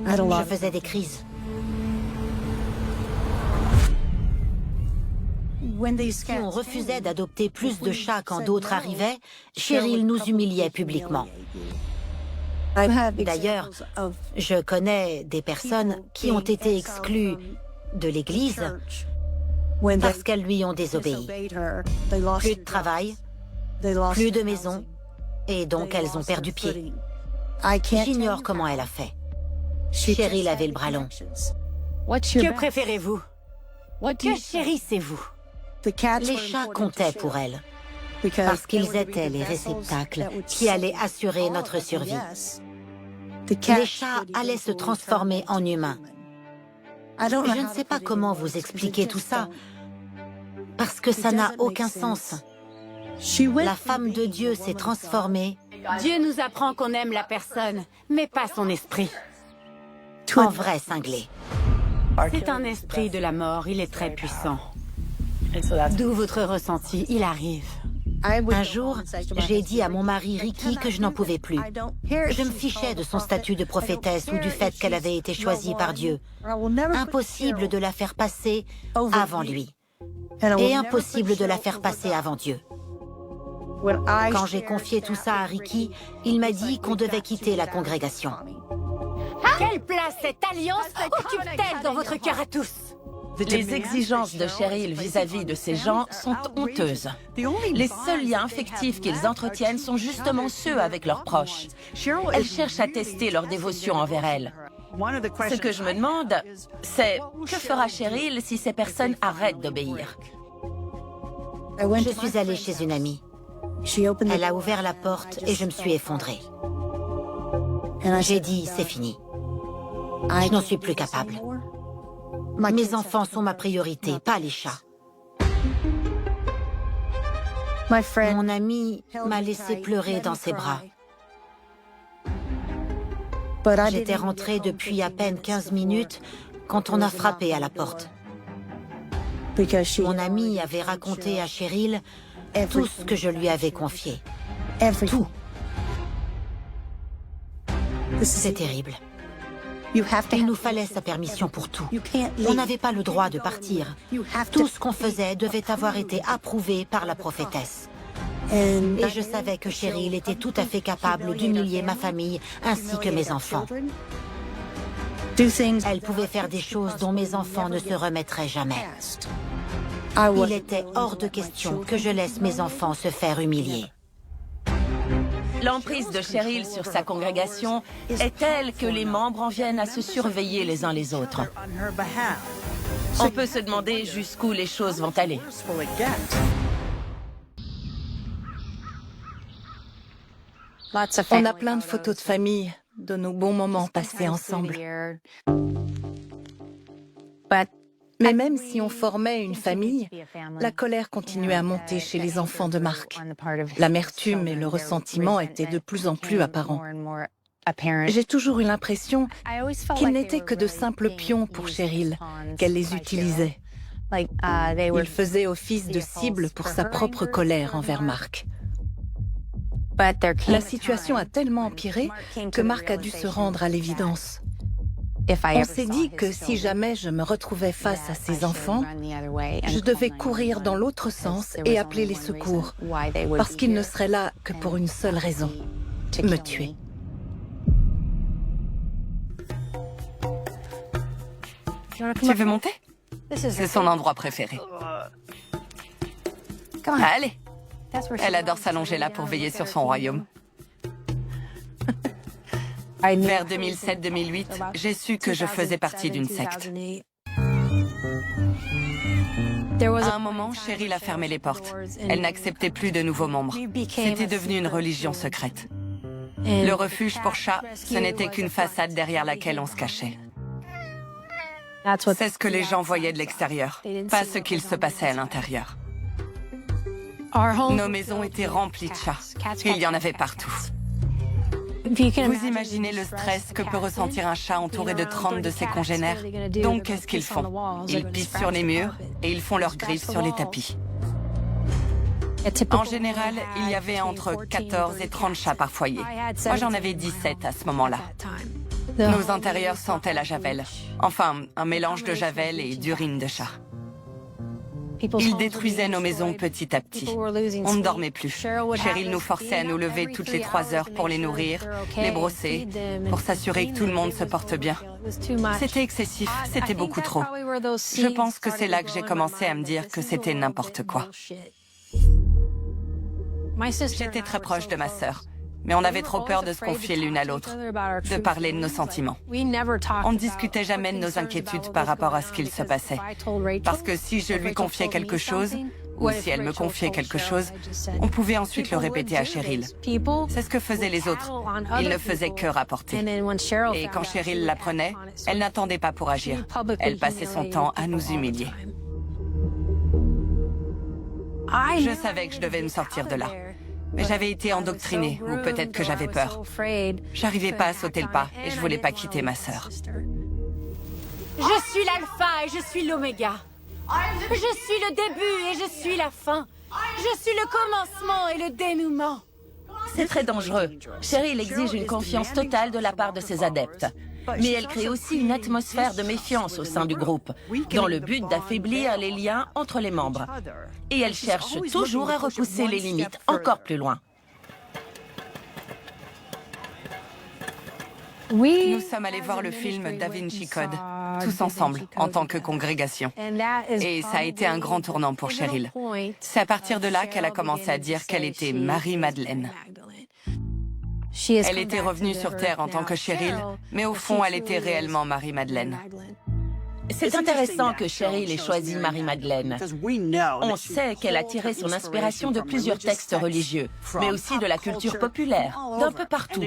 Je faisais des crises. Si on refusait d'adopter plus de chats quand d'autres arrivaient, Cheryl nous humiliait publiquement. D'ailleurs, je connais des personnes qui ont été exclues de l'église parce qu'elles lui ont désobéi. Plus de travail, plus de maison, et donc elles ont perdu pied. J'ignore comment elle a fait. Cheryl avait le bras long. Que préférez-vous? Que chérissez-vous? Les chats comptaient pour elle, parce qu'ils étaient les réceptacles qui allaient assurer notre survie. Les chats allaient se transformer en humains. Je ne sais pas comment vous expliquer tout ça, parce que ça n'a aucun sens. La femme de Dieu s'est transformée. Dieu nous apprend qu'on aime la personne, mais pas son esprit. En vrai cinglé. C'est un esprit de la mort, il est très puissant. D'où votre ressenti, il arrive. Un jour, j'ai dit à mon mari Ricky que je n'en pouvais plus. Je me fichais de son statut de prophétesse ou du fait qu'elle avait été choisie par Dieu. Impossible de la faire passer avant lui. Et impossible de la faire passer avant Dieu. Quand j'ai confié tout ça à Ricky, il m'a dit qu'on devait quitter la congrégation. Quelle place cette alliance occupe-t-elle dans votre cœur à tous? Les exigences de Cheryl vis-à-vis de ces gens sont honteuses. Les seuls liens affectifs qu'ils entretiennent sont justement ceux avec leurs proches. Elle cherche à tester leur dévotion envers elle. Ce que je me demande, c'est que fera Cheryl si ces personnes arrêtent d'obéir? Je suis allée chez une amie. Elle a ouvert la porte et je me suis effondrée. J'ai dit, c'est fini. Je n'en suis plus capable. Mes enfants sont ma priorité, pas les chats. Mon ami m'a laissé pleurer dans ses bras. J'étais rentrée depuis à peine 15 minutes quand on a frappé à la porte. Mon ami avait raconté à Cheryl tout ce que je lui avais confié. Tout. C'est terrible. Il nous fallait sa permission pour tout. On n'avait pas le droit de partir. Tout ce qu'on faisait devait avoir été approuvé par la prophétesse. Et je savais que Cheryl était tout à fait capable d'humilier ma famille ainsi que mes enfants. Elle pouvait faire des choses dont mes enfants ne se remettraient jamais. Il était hors de question que je laisse mes enfants se faire humilier. L'emprise de Cheryl sur sa congrégation est telle que les membres en viennent à se surveiller les uns les autres. On peut se demander jusqu'où les choses vont aller. On a plein de photos de famille, de nos bons moments passés ensemble. Mais même si on formait une famille, la colère continuait à monter chez les enfants de Mark. L'amertume et le ressentiment étaient de plus en plus apparents. J'ai toujours eu l'impression qu'ils n'étaient que de simples pions pour Cheryl, qu'elle les utilisait. Ils faisaient office de cible pour sa propre colère envers Mark. La situation a tellement empiré que Mark a dû se rendre à l'évidence. On s'est dit que si jamais je me retrouvais face à ces enfants, je devais courir dans l'autre sens et appeler les secours, parce qu'ils ne seraient là que pour une seule raison, me tuer. Tu veux monter? C'est son endroit préféré. Allez. Elle adore s'allonger là pour veiller sur son royaume. Vers 2007-2008, j'ai su que je faisais partie d'une secte. À un moment, Cheryl a fermé les portes. Elle n'acceptait plus de nouveaux membres. C'était devenu une religion secrète. Le refuge pour chats, ce n'était qu'une façade derrière laquelle on se cachait. C'est ce que les gens voyaient de l'extérieur, pas ce qu'il se passait à l'intérieur. Nos maisons étaient remplies de chats. Il y en avait partout. Vous imaginez le stress que peut ressentir un chat entouré de 30 de ses congénères? Donc qu'est-ce qu'ils font? Ils pissent sur les murs et ils font leurs griffes sur les tapis. En général, il y avait entre 14 et 30 chats par foyer. Moi, j'en avais 17 à ce moment-là. Nos intérieurs sentaient la javel. Enfin, un mélange de javel et d'urine de chat. Ils détruisaient nos maisons petit à petit. On ne dormait plus. Cheryl nous forçait à nous lever toutes les 3 heures pour les nourrir, les brosser, pour s'assurer que tout le monde se porte bien. C'était excessif, c'était beaucoup trop. Je pense que c'est là que j'ai commencé à me dire que c'était n'importe quoi. J'étais très proche de ma sœur, mais on avait trop peur de se confier l'une à l'autre, de parler de nos sentiments. On ne discutait jamais de nos inquiétudes par rapport à ce qu'il se passait. Parce que si je lui confiais quelque chose, ou si elle me confiait quelque chose, on pouvait ensuite le répéter à Cheryl. C'est ce que faisaient les autres. Ils ne faisaient que rapporter. Et quand Cheryl l'apprenait, elle n'attendait pas pour agir. Elle passait son temps à nous humilier. Je savais que je devais me sortir de là. Mais j'avais été endoctrinée, ou peut-être que j'avais peur. J'arrivais pas à sauter le pas et je voulais pas quitter ma sœur. Je suis l'alpha et je suis l'oméga. Je suis le début et je suis la fin. Je suis le commencement et le dénouement. C'est très dangereux. Cheryl exige une confiance totale de la part de ses adeptes. Mais elle crée aussi une atmosphère de méfiance au sein du groupe, dans le but d'affaiblir les liens entre les membres. Et elle cherche toujours à repousser les limites encore plus loin. Nous sommes allés voir le film Da Vinci Code, tous ensemble, en tant que congrégation. Et ça a été un grand tournant pour Cheryl. C'est à partir de là qu'elle a commencé à dire qu'elle était Marie-Madeleine. Elle était revenue sur Terre en tant que Cheryl, mais au fond, elle était réellement Marie-Madeleine. C'est intéressant que Cheryl ait choisi Marie-Madeleine. On sait qu'elle a tiré son inspiration de plusieurs textes religieux, mais aussi de la culture populaire, d'un peu partout.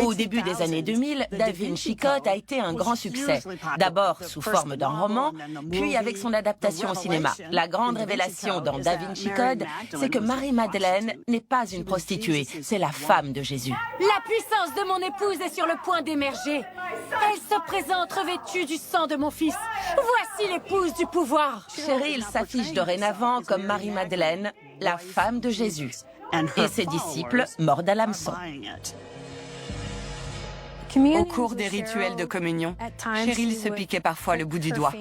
Au début des années 2000, Da Vinci Code a été un grand succès. D'abord sous forme d'un roman, puis avec son adaptation au cinéma. La grande révélation dans Da Vinci Code, c'est que Marie-Madeleine n'est pas une prostituée, c'est la femme de Jésus. La puissance de mon épouse est sur le point d'émerger. Elle se présente revêtue du sang de mon fils. Voici l'épouse du pouvoir. Cheryl s'affiche dorénavant comme Marie-Madeleine, la femme de Jésus. Et ses disciples mordent à l'hameçon. Au cours des rituels de communion, Cheryl se piquait parfois le bout du doigt.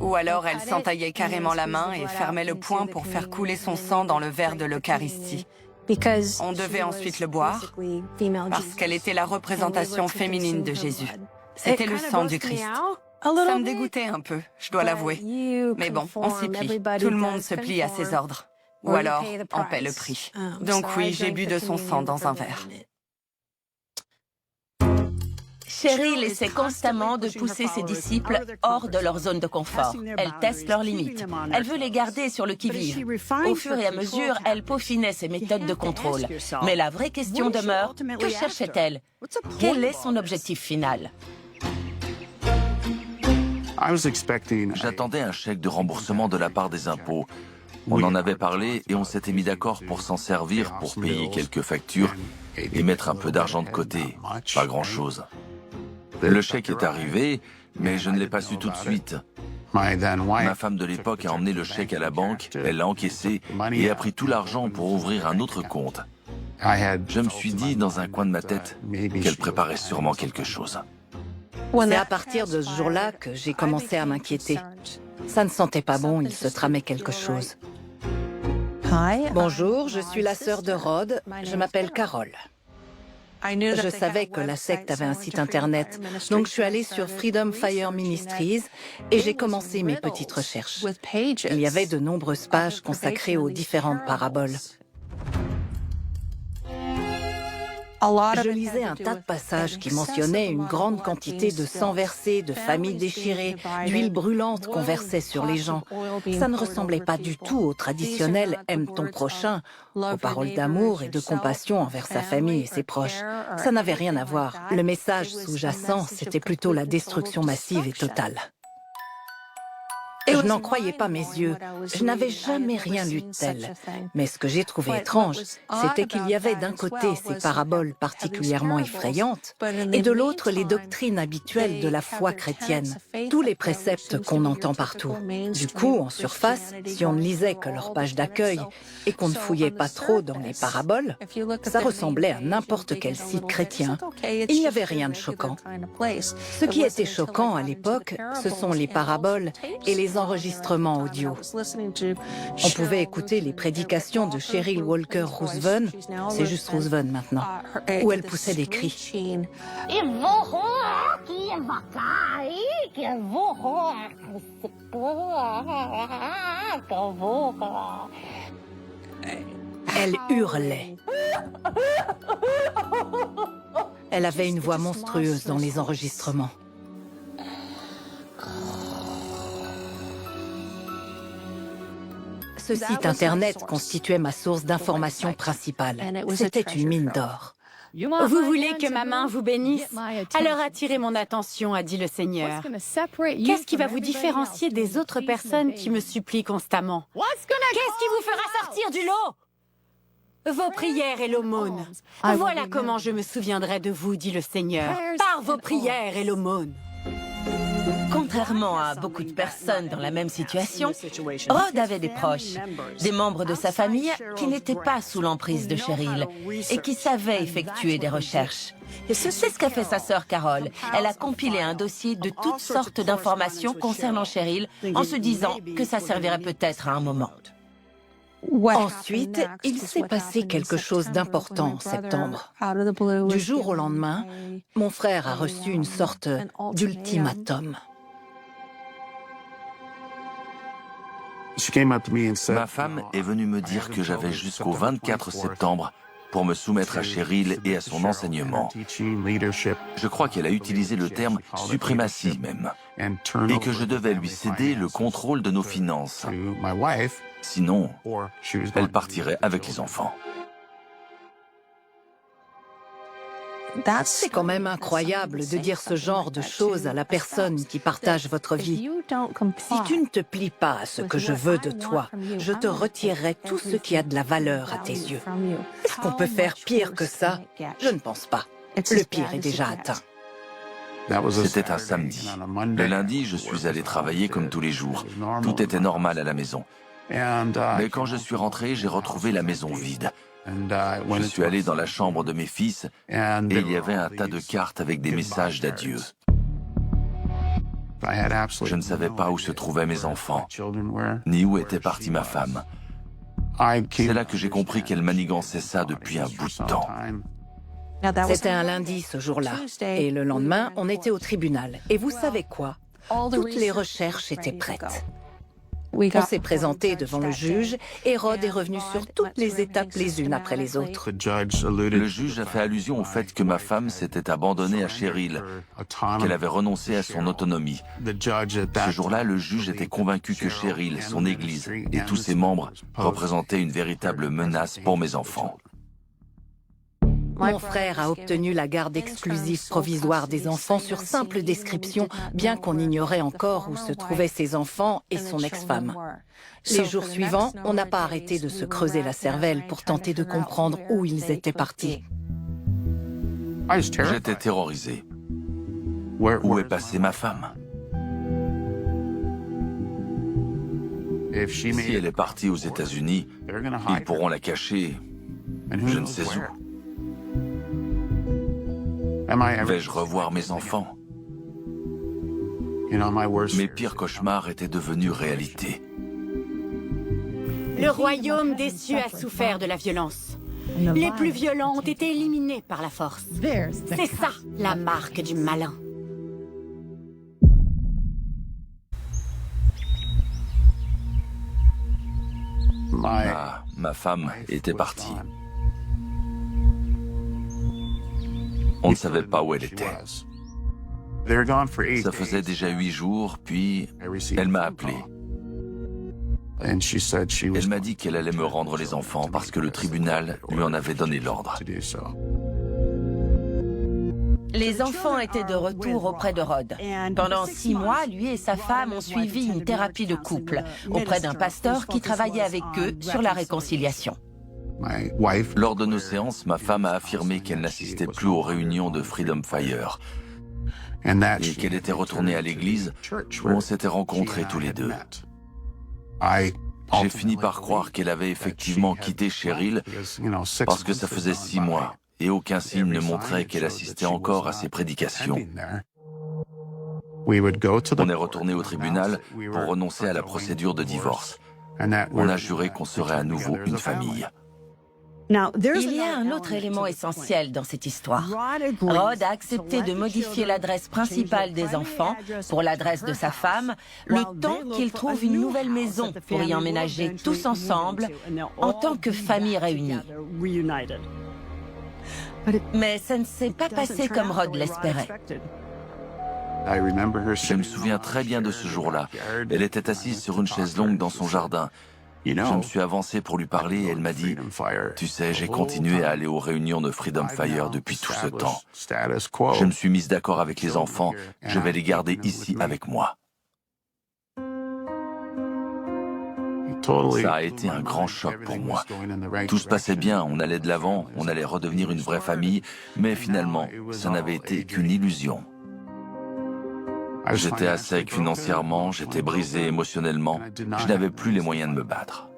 Ou alors elle s'entaillait carrément la main et fermait le poing pour faire couler son sang dans le verre de l'Eucharistie. On devait ensuite le boire, parce qu'elle était la représentation féminine de Jésus. C'était le sang du Christ. Ça me dégoûtait un peu, je dois l'avouer. Mais bon, on s'y plie. Tout le monde se plie à ses ordres. Ou alors, on paie le prix. Donc oui, j'ai bu de son sang dans un verre. Cheryl essaie constamment de pousser ses disciples hors de leur zone de confort. Elle teste leurs limites. Elle veut les garder sur le qui-vive. Au fur et à mesure, elle peaufinait ses méthodes de contrôle. Mais la vraie question demeure, que cherchait-elle? Quel est son objectif final? J'attendais un chèque de remboursement de la part des impôts. On en avait parlé et on s'était mis d'accord pour s'en servir pour payer quelques factures et mettre un peu d'argent de côté. Pas grand-chose. Le chèque est arrivé, mais je ne l'ai pas su tout de suite. Ma femme de l'époque a emmené le chèque à la banque, elle l'a encaissé et a pris tout l'argent pour ouvrir un autre compte. Je me suis dit dans un coin de ma tête qu'elle préparait sûrement quelque chose. C'est à partir de ce jour-là que j'ai commencé à m'inquiéter. Ça ne sentait pas bon, il se tramait quelque chose. Bonjour, je suis la sœur de Rod, je m'appelle Carole. Je savais que la secte avait un site internet, donc je suis allée sur Freedom Fire Ministries et j'ai commencé mes petites recherches. Il y avait de nombreuses pages consacrées aux différentes paraboles. Je lisais un tas de passages qui mentionnaient une grande quantité de sang versé, de familles déchirées, d'huile brûlante qu'on versait sur les gens. Ça ne ressemblait pas du tout au traditionnel « aime ton prochain », aux paroles d'amour et de compassion envers sa famille et ses proches. Ça n'avait rien à voir. Le message sous-jacent, c'était plutôt la destruction massive et totale. Je n'en croyais pas mes yeux. Je n'avais jamais rien lu de tel. Mais ce que j'ai trouvé étrange, c'était qu'il y avait d'un côté ces paraboles particulièrement effrayantes et de l'autre les doctrines habituelles de la foi chrétienne, tous les préceptes qu'on entend partout. Du coup, en surface, si on ne lisait que leur page d'accueil et qu'on ne fouillait pas trop dans les paraboles, ça ressemblait à n'importe quel site chrétien. Il n'y avait rien de choquant. Ce qui était choquant à l'époque, ce sont les paraboles et les enregistrements audio. On pouvait écouter les prédications de Cheryl Walker Roosevelt, c'est juste Roosevelt maintenant, où elle poussait des cris. Elle hurlait. Elle avait une voix monstrueuse dans les enregistrements. Ce site internet constituait ma source d'information principale. C'était une mine d'or. Vous voulez que ma main vous bénisse? Alors attirez mon attention, a dit le Seigneur. Qu'est-ce qui va vous différencier des autres personnes qui me supplient constamment? Qu'est-ce qui vous fera sortir du lot? Vos prières et l'aumône. Voilà comment je me souviendrai de vous, dit le Seigneur. Par vos prières et l'aumône. Contrairement à beaucoup de personnes dans la même situation, Rod avait des proches, des membres de sa famille qui n'étaient pas sous l'emprise de Cheryl et qui savaient effectuer des recherches. C'est ce qu'a fait sa sœur Carol. Elle a compilé un dossier de toutes sortes d'informations concernant Cheryl en se disant que ça servirait peut-être à un moment. Ensuite, il s'est passé quelque chose d'important en septembre. Du jour au lendemain, mon frère a reçu une sorte d'ultimatum. Ma femme est venue me dire que j'avais jusqu'au 24 septembre pour me soumettre à Cheryl et à son enseignement. Je crois qu'elle a utilisé le terme « suprématie » même, et que je devais lui céder le contrôle de nos finances. Sinon, elle partirait avec les enfants. C'est quand même incroyable de dire ce genre de choses à la personne qui partage votre vie. Si tu ne te plies pas à ce que je veux de toi, je te retirerai tout ce qui a de la valeur à tes yeux. Est-ce qu'on peut faire pire que ça? Je ne pense pas. Le pire est déjà atteint. C'était un samedi. Le lundi, je suis allé travailler comme tous les jours. Tout était normal à la maison. Mais quand je suis rentré, j'ai retrouvé la maison vide. Je suis allé dans la chambre de mes fils et il y avait un tas de cartes avec des messages d'adieu. Je ne savais pas où se trouvaient mes enfants, ni où était partie ma femme. C'est là que j'ai compris qu'elle manigançait ça depuis un bout de temps. C'était un lundi ce jour-là, et le lendemain, on était au tribunal. Et vous savez quoi? Toutes les recherches étaient prêtes. On s'est présenté devant le juge et Rod est revenu sur toutes les étapes les unes après les autres. Le juge a fait allusion au fait que ma femme s'était abandonnée à Cheryl, qu'elle avait renoncé à son autonomie. Ce jour-là, le juge était convaincu que Cheryl, son église et tous ses membres représentaient une véritable menace pour mes enfants. Mon frère a obtenu la garde exclusive provisoire des enfants sur simple description, bien qu'on ignorait encore où se trouvaient ses enfants et son ex-femme. Les jours suivants, on n'a pas arrêté de se creuser la cervelle pour tenter de comprendre où ils étaient partis. J'étais terrorisé. Où est passée ma femme? Si elle est partie aux États-Unis, ils pourront la cacher, je ne sais où. Vais-je revoir mes enfants? Mes pires cauchemars étaient devenus réalité. Le royaume déçu a souffert de la violence. Les plus violents ont été éliminés par la force. C'est ça, la marque du malin. Ma femme était partie. On ne savait pas où elle était. Ça faisait déjà 8 jours, puis elle m'a appelé. Elle m'a dit qu'elle allait me rendre les enfants parce que le tribunal lui en avait donné l'ordre. Les enfants étaient de retour auprès de Rod. Pendant 6 mois, lui et sa femme ont suivi une thérapie de couple auprès d'un pasteur qui travaillait avec eux sur la réconciliation. Lors de nos séances, ma femme a affirmé qu'elle n'assistait plus aux réunions de Freedom Fire et qu'elle était retournée à l'église où on s'était rencontrés tous les deux. J'ai fini par croire qu'elle avait effectivement quitté Cheryl parce que ça faisait 6 mois et aucun signe ne montrait qu'elle assistait encore à ses prédications. On est retourné au tribunal pour renoncer à la procédure de divorce. On a juré qu'on serait à nouveau une famille. Il y a un autre élément essentiel dans cette histoire. Rod a accepté de modifier l'adresse principale des enfants pour l'adresse de sa femme, le temps qu'il trouve une nouvelle maison pour y emménager tous ensemble en tant que famille réunie. Mais ça ne s'est pas passé comme Rod l'espérait. Je me souviens très bien de ce jour-là. Elle était assise sur une chaise longue dans son jardin. Je me suis avancé pour lui parler et elle m'a dit « Tu sais, j'ai continué à aller aux réunions de Freedom Fire depuis tout ce temps. Je me suis mise d'accord avec les enfants. Je vais les garder ici avec moi. » Ça a été un grand choc pour moi. Tout se passait bien, on allait de l'avant, on allait redevenir une vraie famille, mais finalement, ça n'avait été qu'une illusion. J'étais à sec financièrement, j'étais brisé émotionnellement, je n'avais plus les moyens de me battre.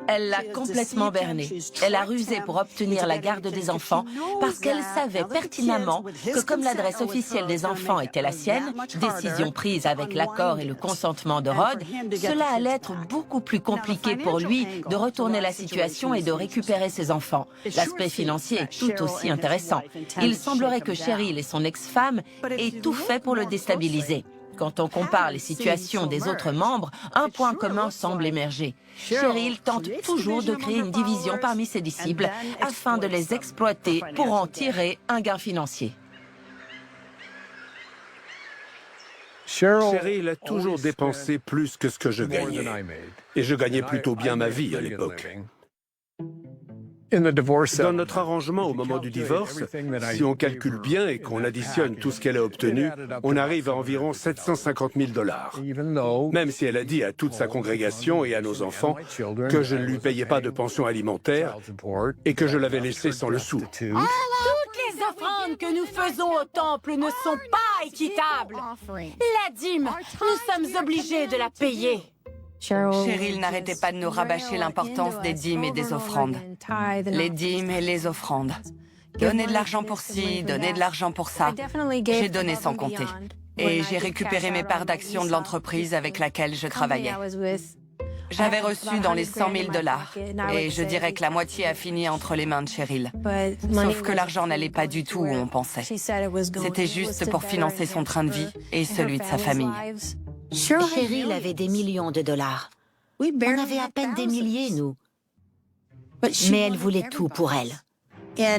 Elle l'a complètement berné. Elle a rusé pour obtenir la garde des enfants parce qu'elle savait pertinemment que comme l'adresse officielle des enfants était la sienne, décision prise avec l'accord et le consentement de Rod, cela allait être beaucoup plus compliqué pour lui de retourner la situation et de récupérer ses enfants. L'aspect financier est tout aussi intéressant. Il semblerait que Cheryl et son ex-femme aient tout fait pour le déstabiliser. Quand on compare les situations des autres membres, un point commun semble émerger. Cheryl tente toujours de créer une division parmi ses disciples afin de les exploiter pour en tirer un gain financier. Cheryl a toujours dépensé plus que ce que je gagnais. Et je gagnais plutôt bien ma vie à l'époque. Dans notre arrangement au moment du divorce, si on calcule bien et qu'on additionne tout ce qu'elle a obtenu, on arrive à environ 750 000 $. Même si elle a dit à toute sa congrégation et à nos enfants que je ne lui payais pas de pension alimentaire et que je l'avais laissée sans le sou. Toutes les offrandes que nous faisons au temple ne sont pas équitables. La dîme, nous sommes obligés de la payer. Cheryl n'arrêtait pas de nous rabâcher l'importance des dîmes et des offrandes. Les dîmes et les offrandes. Donner de l'argent pour ci, donner de l'argent pour ça. J'ai donné sans compter. Et j'ai récupéré mes parts d'actions de l'entreprise avec laquelle je travaillais. J'avais reçu dans les 100 000 $. Et je dirais que la moitié a fini entre les mains de Cheryl. Sauf que l'argent n'allait pas du tout où on pensait. C'était juste pour financer son train de vie et celui de sa famille. Cheryl avait des millions de dollars. On avait à peine des milliers, nous. Mais elle voulait tout pour elle.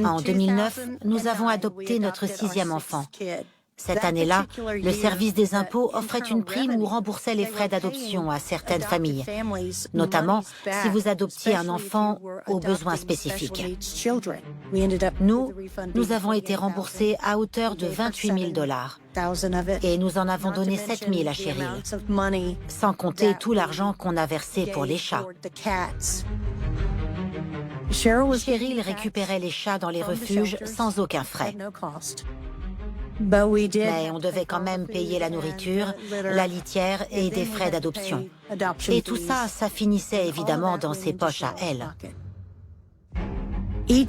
En 2009, nous avons adopté notre 6e enfant. Cette année-là, le service des impôts offrait une prime ou remboursait les frais d'adoption à certaines familles, notamment si vous adoptiez un enfant aux besoins spécifiques. Nous avons été remboursés à hauteur de 28 000 $ et nous en avons donné 7 000 à Cheryl, sans compter tout l'argent qu'on a versé pour les chats. Cheryl récupérait les chats dans les refuges sans aucun frais. Mais on devait quand même payer la nourriture, la litière et des frais d'adoption. Et tout ça, ça finissait évidemment dans ses poches à elle.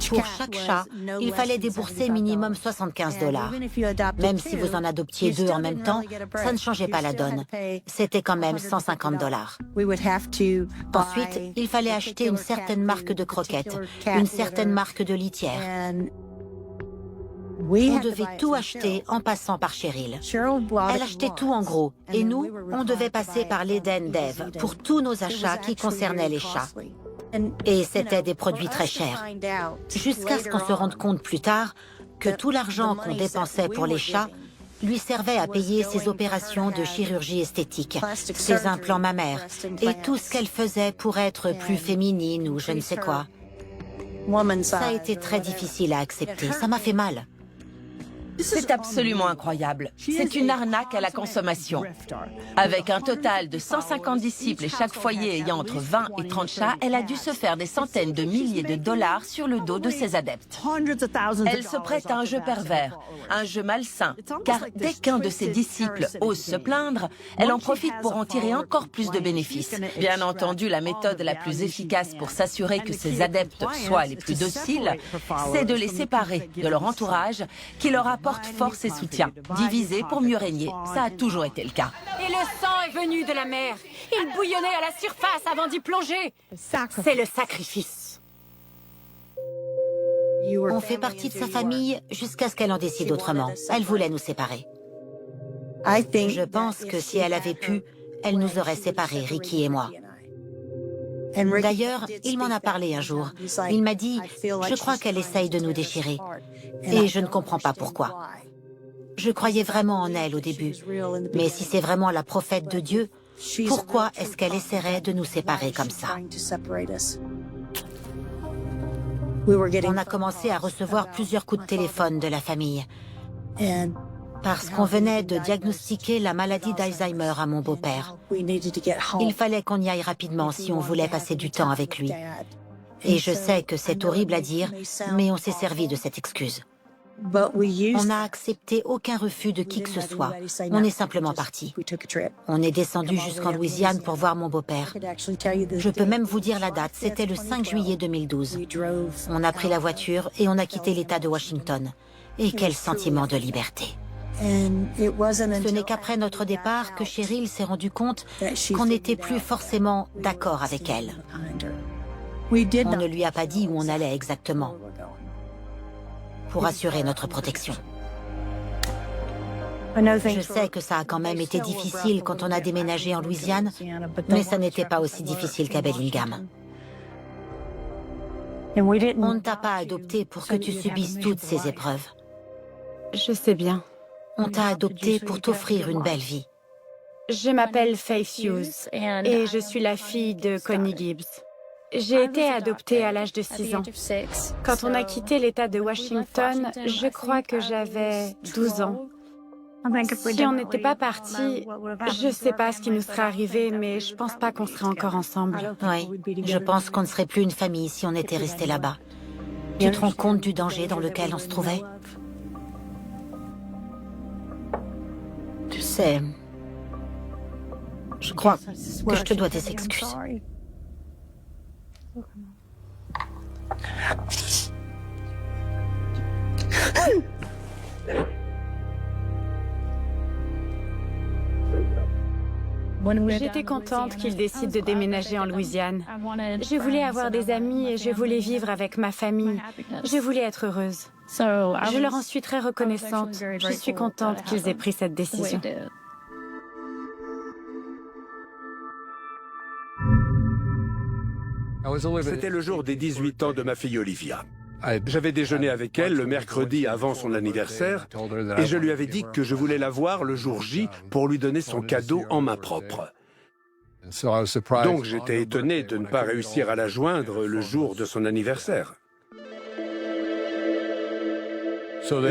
Pour chaque chat, il fallait débourser minimum 75 $. Même si vous en adoptiez 2 en même temps, ça ne changeait pas la donne. C'était quand même 150 $. Ensuite, il fallait acheter une certaine marque de croquettes, une certaine marque de litière. On devait tout acheter en passant par Cheryl. Elle achetait tout en gros, et nous, on devait passer par l'Eden Dev pour tous nos achats qui concernaient les chats. Et c'était des produits très chers. Jusqu'à ce qu'on se rende compte plus tard que tout l'argent qu'on dépensait pour les chats lui servait à payer ses opérations de chirurgie esthétique, ses implants mammaires et tout ce qu'elle faisait pour être plus féminine ou je ne sais quoi. Ça a été très difficile à accepter, ça m'a fait mal. C'est absolument incroyable. C'est une arnaque à la consommation. Avec un total de 150 disciples et chaque foyer ayant entre 20 et 30 chats, elle a dû se faire des centaines de milliers de dollars sur le dos de ses adeptes. Elle se prête à un jeu pervers, un jeu malsain, car dès qu'un de ses disciples ose se plaindre, elle en profite pour en tirer encore plus de bénéfices. Bien entendu, la méthode la plus efficace pour s'assurer que ses adeptes soient les plus dociles, c'est de les séparer de leur entourage qui leur apporte force et soutien. Diviser pour mieux régner, ça a toujours été le cas. Et le sang est venu de la mer. Il bouillonnait à la surface avant d'y plonger. C'est le sacrifice. On fait partie de sa famille jusqu'à ce qu'elle en décide autrement. Elle voulait nous séparer. Je pense que si elle avait pu, elle nous aurait séparés, Ricky et moi. D'ailleurs, il m'en a parlé un jour. Il m'a dit « Je crois qu'elle essaye de nous déchirer. » Et je ne comprends pas pourquoi. Je croyais vraiment en elle au début. Mais si c'est vraiment la prophète de Dieu, pourquoi est-ce qu'elle essaierait de nous séparer comme ça? On a commencé à recevoir plusieurs coups de téléphone de la famille. Parce qu'on venait de diagnostiquer la maladie d'Alzheimer à mon beau-père. Il fallait qu'on y aille rapidement si on voulait passer du temps avec lui. Et je sais que c'est horrible à dire, mais on s'est servi de cette excuse. On n'a accepté aucun refus de qui que ce soit. On est simplement parti. On est descendu jusqu'en Louisiane pour voir mon beau-père. Je peux même vous dire la date, c'était le 5 juillet 2012. On a pris la voiture et on a quitté l'État de Washington. Et quel sentiment de liberté. Ce n'est qu'après notre départ que Cheryl s'est rendu compte qu'on n'était plus forcément d'accord avec elle. On ne lui a pas dit où on allait exactement, pour assurer notre protection. Je sais que ça a quand même été difficile quand on a déménagé en Louisiane, mais ça n'était pas aussi difficile qu'à Bellingham. On ne t'a pas adopté pour que tu subisses toutes ces épreuves. Je sais bien. On t'a adopté pour t'offrir une belle vie. Je m'appelle Faith Hughes et je suis la fille de Connie Gibbs. J'ai été adoptée à l'âge de 6 ans. Quand on a quitté l'État de Washington, je crois que j'avais 12 ans. Si on n'était pas partis, je ne sais pas ce qui nous serait arrivé, mais je pense pas qu'on serait encore ensemble. Oui, je pense qu'on ne serait plus une famille si on était restés là-bas. Tu te rends compte du danger dans lequel on se trouvait? Tu sais, je crois que je te dois des excuses. J'étais contente qu'il décide de déménager en Louisiane. Je voulais avoir des amis et je voulais vivre avec ma famille. Je voulais être heureuse. Je leur en suis très reconnaissante. Je suis contente qu'ils aient pris cette décision. C'était le jour des 18 ans de ma fille Olivia. J'avais déjeuné avec elle le mercredi avant son anniversaire et je lui avais dit que je voulais la voir le jour J pour lui donner son cadeau en main propre. Donc j'étais étonné de ne pas réussir à la joindre le jour de son anniversaire.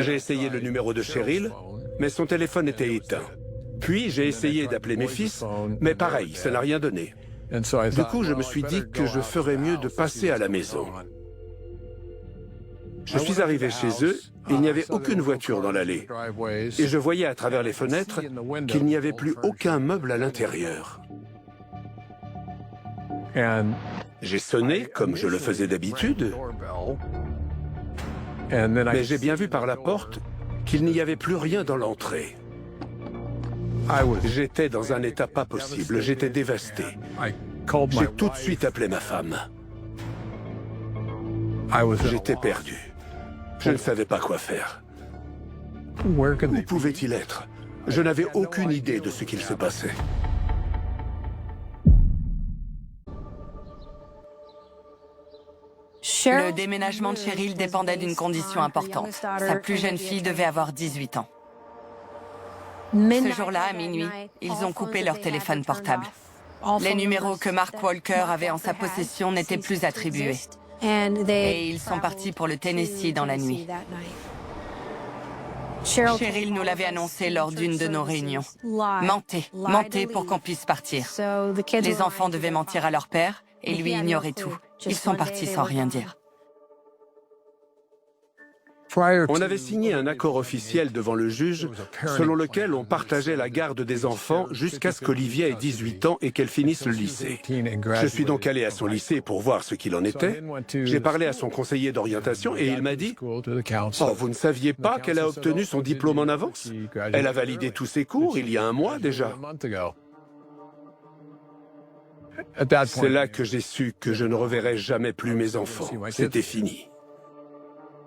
J'ai essayé le numéro de Cheryl, mais son téléphone était éteint. Puis j'ai essayé d'appeler mes fils, mais pareil, ça n'a rien donné. Du coup, je me suis dit que je ferais mieux de passer à la maison. Je suis arrivé chez eux, il n'y avait aucune voiture dans l'allée. Et je voyais à travers les fenêtres qu'il n'y avait plus aucun meuble à l'intérieur. J'ai sonné, comme je le faisais d'habitude, mais j'ai bien vu par la porte qu'il n'y avait plus rien dans l'entrée. J'étais dans un état pas possible, j'étais dévasté. J'ai tout de suite appelé ma femme. J'étais perdu. Je ne savais pas quoi faire. Où pouvait-il être? Je n'avais aucune idée de ce qu'il se passait. Le déménagement de Cheryl dépendait d'une condition importante. Sa plus jeune fille devait avoir 18 ans. Ce jour-là, à minuit, ils ont coupé leur téléphone portable. Les numéros que Mark Walker avait en sa possession n'étaient plus attribués. Et ils sont partis pour le Tennessee dans la nuit. Cheryl nous l'avait annoncé lors d'une de nos réunions. Mentez pour qu'on puisse partir. Les enfants devaient mentir à leur père et lui ignorer tout. Ils sont partis sans rien dire. On avait signé un accord officiel devant le juge selon lequel on partageait la garde des enfants jusqu'à ce qu'Olivia ait 18 ans et qu'elle finisse le lycée. Je suis donc allé à son lycée pour voir ce qu'il en était. J'ai parlé à son conseiller d'orientation et il m'a dit « Oh, vous ne saviez pas qu'elle a obtenu son diplôme en avance? Elle a validé tous ses cours il y a un mois déjà. » C'est là que j'ai su que je ne reverrai jamais plus mes enfants. C'était fini.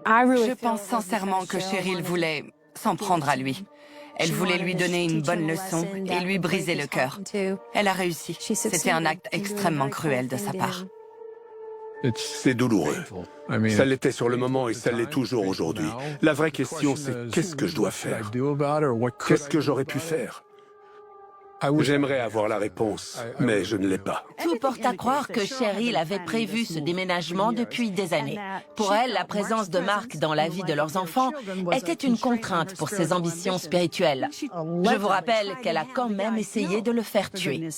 Je pense sincèrement que Cheryl voulait s'en prendre à lui. Elle voulait lui donner une bonne leçon et lui briser le cœur. Elle a réussi. C'était un acte extrêmement cruel de sa part. C'est douloureux. Ça l'était sur le moment et ça l'est toujours aujourd'hui. La vraie question, c'est qu'est-ce que je dois faire? Qu'est-ce que j'aurais pu faire? J'aimerais avoir la réponse, mais je ne l'ai pas. Tout porte à croire que Cheryl avait prévu ce déménagement depuis des années. Pour elle, la présence de Mark dans la vie de leurs enfants était une contrainte pour ses ambitions spirituelles. Je vous rappelle qu'elle a quand même essayé de le faire tuer.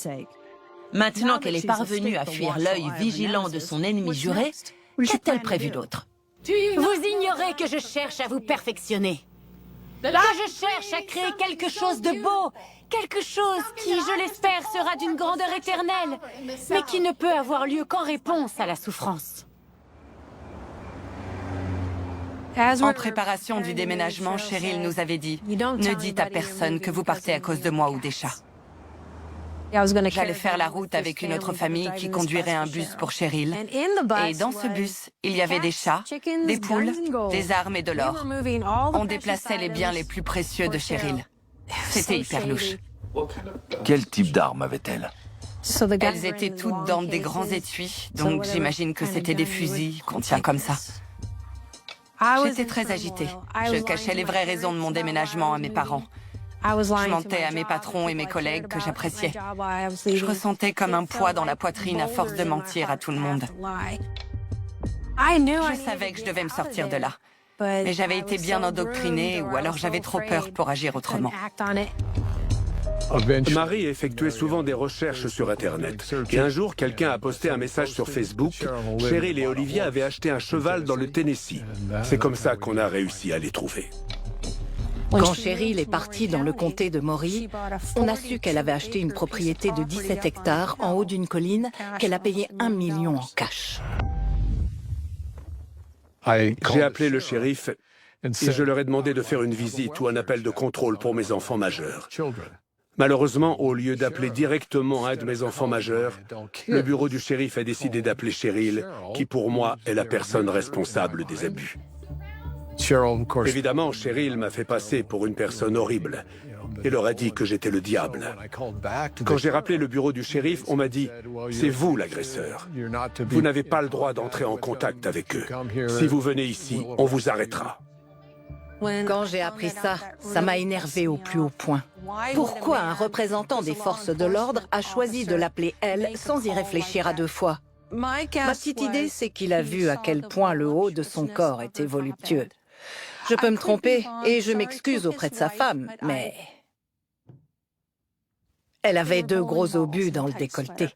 Maintenant qu'elle est parvenue à fuir l'œil vigilant de son ennemi juré, qu'a-t-elle prévu d'autre? Vous ignorez que je cherche à vous perfectionner. Que je cherche à créer quelque chose de beau, quelque chose qui, je l'espère, sera d'une grandeur éternelle, mais qui ne peut avoir lieu qu'en réponse à la souffrance. En préparation du déménagement, Cheryl nous avait dit « Ne dites à personne que vous partez à cause de moi ou des chats. » J'allais faire la route avec une autre famille qui conduirait un bus pour Cheryl. Et dans ce bus, il y avait des chats, des poules, des armes et de l'or. On déplaçait les biens les plus précieux de Cheryl. C'était hyper louche. Quel type d'armes avait-elle? Elles étaient toutes dans des grands étuis, donc j'imagine que c'était des fusils qu'on tient comme ça. J'étais très agitée. Je cachais les vraies raisons de mon déménagement à mes parents. Je mentais à mes patrons et mes collègues que j'appréciais. Je ressentais comme un poids dans la poitrine à force de mentir à tout le monde. Je savais que je devais me sortir de là. Mais j'avais été bien endoctrinée ou alors j'avais trop peur pour agir autrement. Marie effectuait souvent des recherches sur Internet. Et un jour, quelqu'un a posté un message sur Facebook. Cheryl et Olivia avaient acheté un cheval dans le Tennessee. C'est comme ça qu'on a réussi à les trouver. Quand Cheryl est partie dans le comté de Maury, on a su qu'elle avait acheté une propriété de 17 hectares en haut d'une colline qu'elle a payé 1 million en cash. J'ai appelé le shérif et je leur ai demandé de faire une visite ou un appel de contrôle pour mes enfants majeurs. Malheureusement, au lieu d'appeler directement un de mes enfants majeurs, le bureau du shérif a décidé d'appeler Cheryl, qui pour moi est la personne responsable des abus. Évidemment, Cheryl m'a fait passer pour une personne horrible et leur a dit que j'étais le diable. Quand j'ai rappelé le bureau du shérif, on m'a dit « C'est vous l'agresseur. Vous n'avez pas le droit d'entrer en contact avec eux. Si vous venez ici, on vous arrêtera. » Quand j'ai appris ça, ça m'a énervé au plus haut point. Pourquoi un représentant des forces de l'ordre a choisi de l'appeler elle sans y réfléchir à deux fois? Ma petite idée, c'est qu'il a vu à quel point le haut de son corps était voluptueux. Je peux me tromper et je m'excuse auprès de sa femme, mais elle avait 2 gros obus dans le décolleté.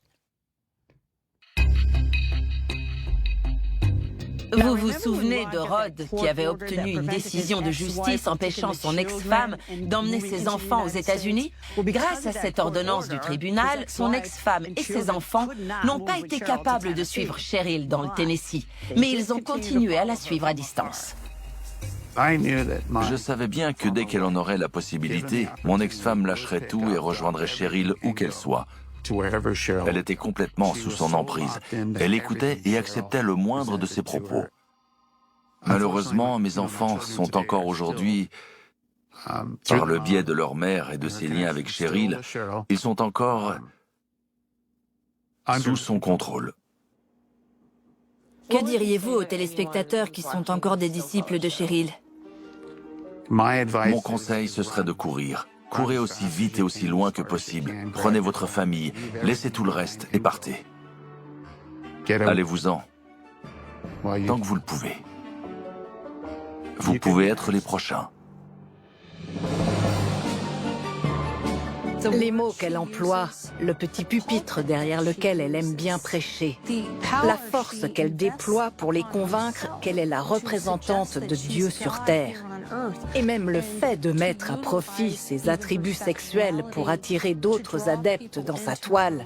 Vous vous souvenez de Rod qui avait obtenu une décision de justice empêchant son ex-femme d'emmener ses enfants aux États-Unis? Grâce à cette ordonnance du tribunal, son ex-femme et ses enfants n'ont pas été capables de suivre Cheryl dans le Tennessee, mais ils ont continué à la suivre à distance. Je savais bien que dès qu'elle en aurait la possibilité, mon ex-femme lâcherait tout et rejoindrait Cheryl où qu'elle soit. Elle était complètement sous son emprise. Elle écoutait et acceptait le moindre de ses propos. Malheureusement, mes enfants sont encore aujourd'hui, par le biais de leur mère et de ses liens avec Cheryl, ils sont encore sous son contrôle. Que diriez-vous aux téléspectateurs qui sont encore des disciples de Cheryl? Mon conseil, ce serait de courir. Courez aussi vite et aussi loin que possible. Prenez votre famille, laissez tout le reste et partez. Allez-vous-en, tant que vous le pouvez. Vous pouvez être les prochains. Les mots qu'elle emploie, le petit pupitre derrière lequel elle aime bien prêcher, la force qu'elle déploie pour les convaincre qu'elle est la représentante de Dieu sur terre, et même le fait de mettre à profit ses attributs sexuels pour attirer d'autres adeptes dans sa toile.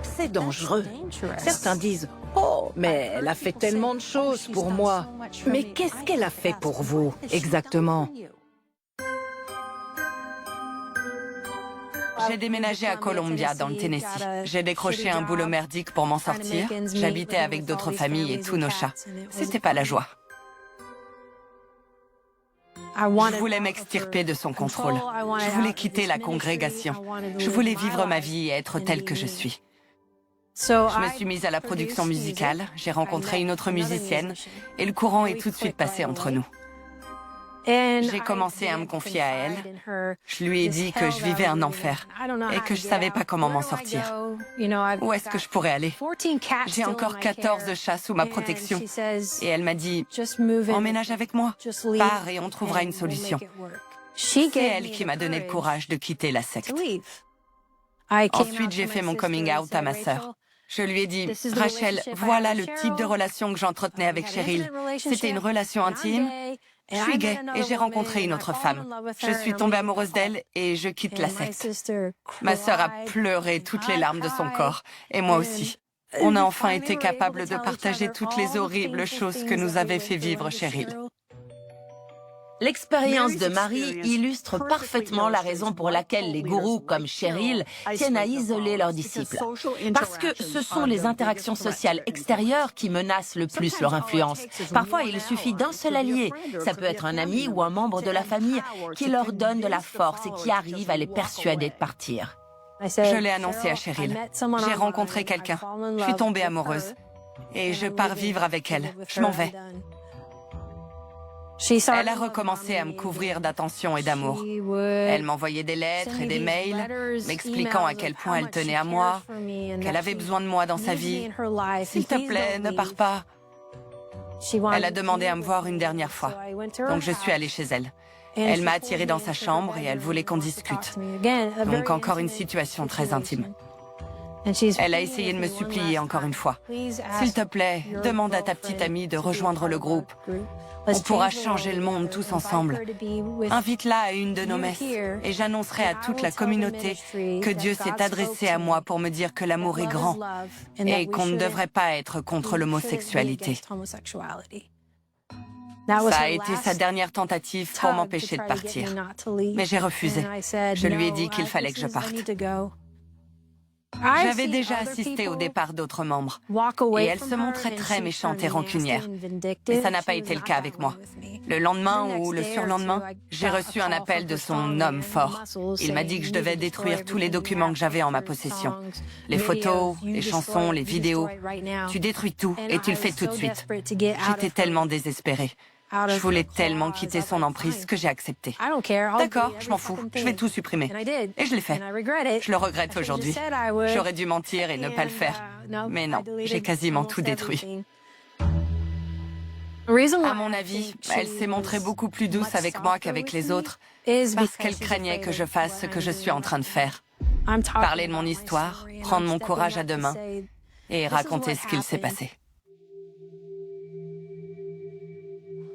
C'est dangereux. Certains disent « Oh, mais elle a fait tellement de choses pour moi. » Mais qu'est-ce qu'elle a fait pour vous, exactement? J'ai déménagé à Columbia, dans le Tennessee. J'ai décroché un boulot merdique pour m'en sortir. J'habitais avec d'autres familles et tous nos chats. C'était pas la joie. Je voulais m'extirper de son contrôle. Je voulais quitter la congrégation. Je voulais vivre ma vie et être telle que je suis. Je me suis mise à la production musicale, j'ai rencontré une autre musicienne et le courant est tout de suite passé entre nous. J'ai commencé à me confier à elle. Je lui ai dit que je vivais un enfer et que je savais pas comment m'en sortir. Où est-ce que je pourrais aller? J'ai encore 14 chats sous ma protection. Et elle m'a dit, emménage avec moi, pars et on trouvera une solution. C'est elle qui m'a donné le courage de quitter la secte. Ensuite, j'ai fait mon coming out à ma sœur. Je lui ai dit, Rachel, voilà le type de relation que j'entretenais avec Cheryl. C'était une relation intime. Je suis gay et j'ai rencontré une autre femme. Je suis tombée amoureuse d'elle et je quitte la secte. Ma sœur a pleuré toutes les larmes de son corps, et moi aussi. On a enfin été capable de partager toutes les horribles choses que nous avait fait vivre Cheryl. L'expérience de Mary illustre parfaitement la raison pour laquelle les gourous comme Cheryl tiennent à isoler leurs disciples. Parce que ce sont les interactions sociales extérieures qui menacent le plus leur influence. Parfois, il suffit d'un seul allié. Ça peut être un ami ou un membre de la famille qui leur donne de la force et qui arrive à les persuader de partir. Je l'ai annoncé à Cheryl. J'ai rencontré quelqu'un. Je suis tombée amoureuse. Et je pars vivre avec elle. Je m'en vais. Elle a recommencé à me couvrir d'attention et d'amour. Elle m'envoyait des lettres et des mails, m'expliquant à quel point elle tenait à moi, qu'elle avait besoin de moi dans sa vie. S'il te plaît, ne pars pas. Elle a demandé à me voir une dernière fois, donc je suis allée chez elle. Elle m'a attirée dans sa chambre et elle voulait qu'on discute. Donc encore une situation très intime. Elle a essayé de me supplier encore une fois. S'il te plaît, demande à ta petite amie de rejoindre le groupe. On pourra changer le monde tous ensemble. Invite-la à une de nos messes et j'annoncerai à toute la communauté que Dieu s'est adressé à moi pour me dire que l'amour est grand et qu'on ne devrait pas être contre l'homosexualité. Ça a été sa dernière tentative pour m'empêcher de partir. Mais j'ai refusé. Je lui ai dit qu'il fallait que je parte. J'avais déjà assisté au départ d'autres membres, et elle se montrait très méchante et rancunière. Mais ça n'a pas été le cas avec moi. Le lendemain ou le surlendemain, j'ai reçu un appel de son homme fort. Il m'a dit que je devais détruire tous les documents que j'avais en ma possession. Les photos, les chansons, les vidéos. Tu détruis tout et tu le fais tout de suite. J'étais tellement désespérée. Je voulais tellement quitter son emprise que j'ai accepté. D'accord, je m'en fous, je vais tout supprimer. Et je l'ai fait. Je le regrette aujourd'hui. J'aurais dû mentir et ne pas le faire. Mais non, j'ai quasiment tout détruit. À mon avis, elle s'est montrée beaucoup plus douce avec moi qu'avec les autres, parce qu'elle craignait que je fasse ce que je suis en train de faire. Parler de mon histoire, prendre mon courage à deux mains et raconter ce qu'il s'est passé.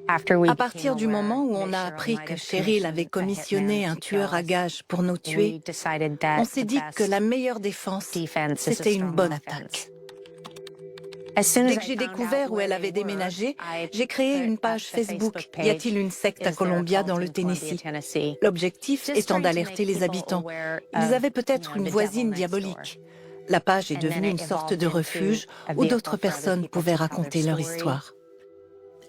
À partir du moment où on a appris que Cheryl avait commissionné un tueur à gages pour nous tuer, on s'est dit que la meilleure défense, c'était une bonne attaque. Dès que j'ai découvert où elle avait déménagé, j'ai créé une page Facebook. Y a-t-il une secte à Columbia dans le Tennessee? L'objectif étant d'alerter les habitants. Ils avaient peut-être une voisine diabolique. La page est devenue une sorte de refuge où d'autres personnes pouvaient raconter leur histoire.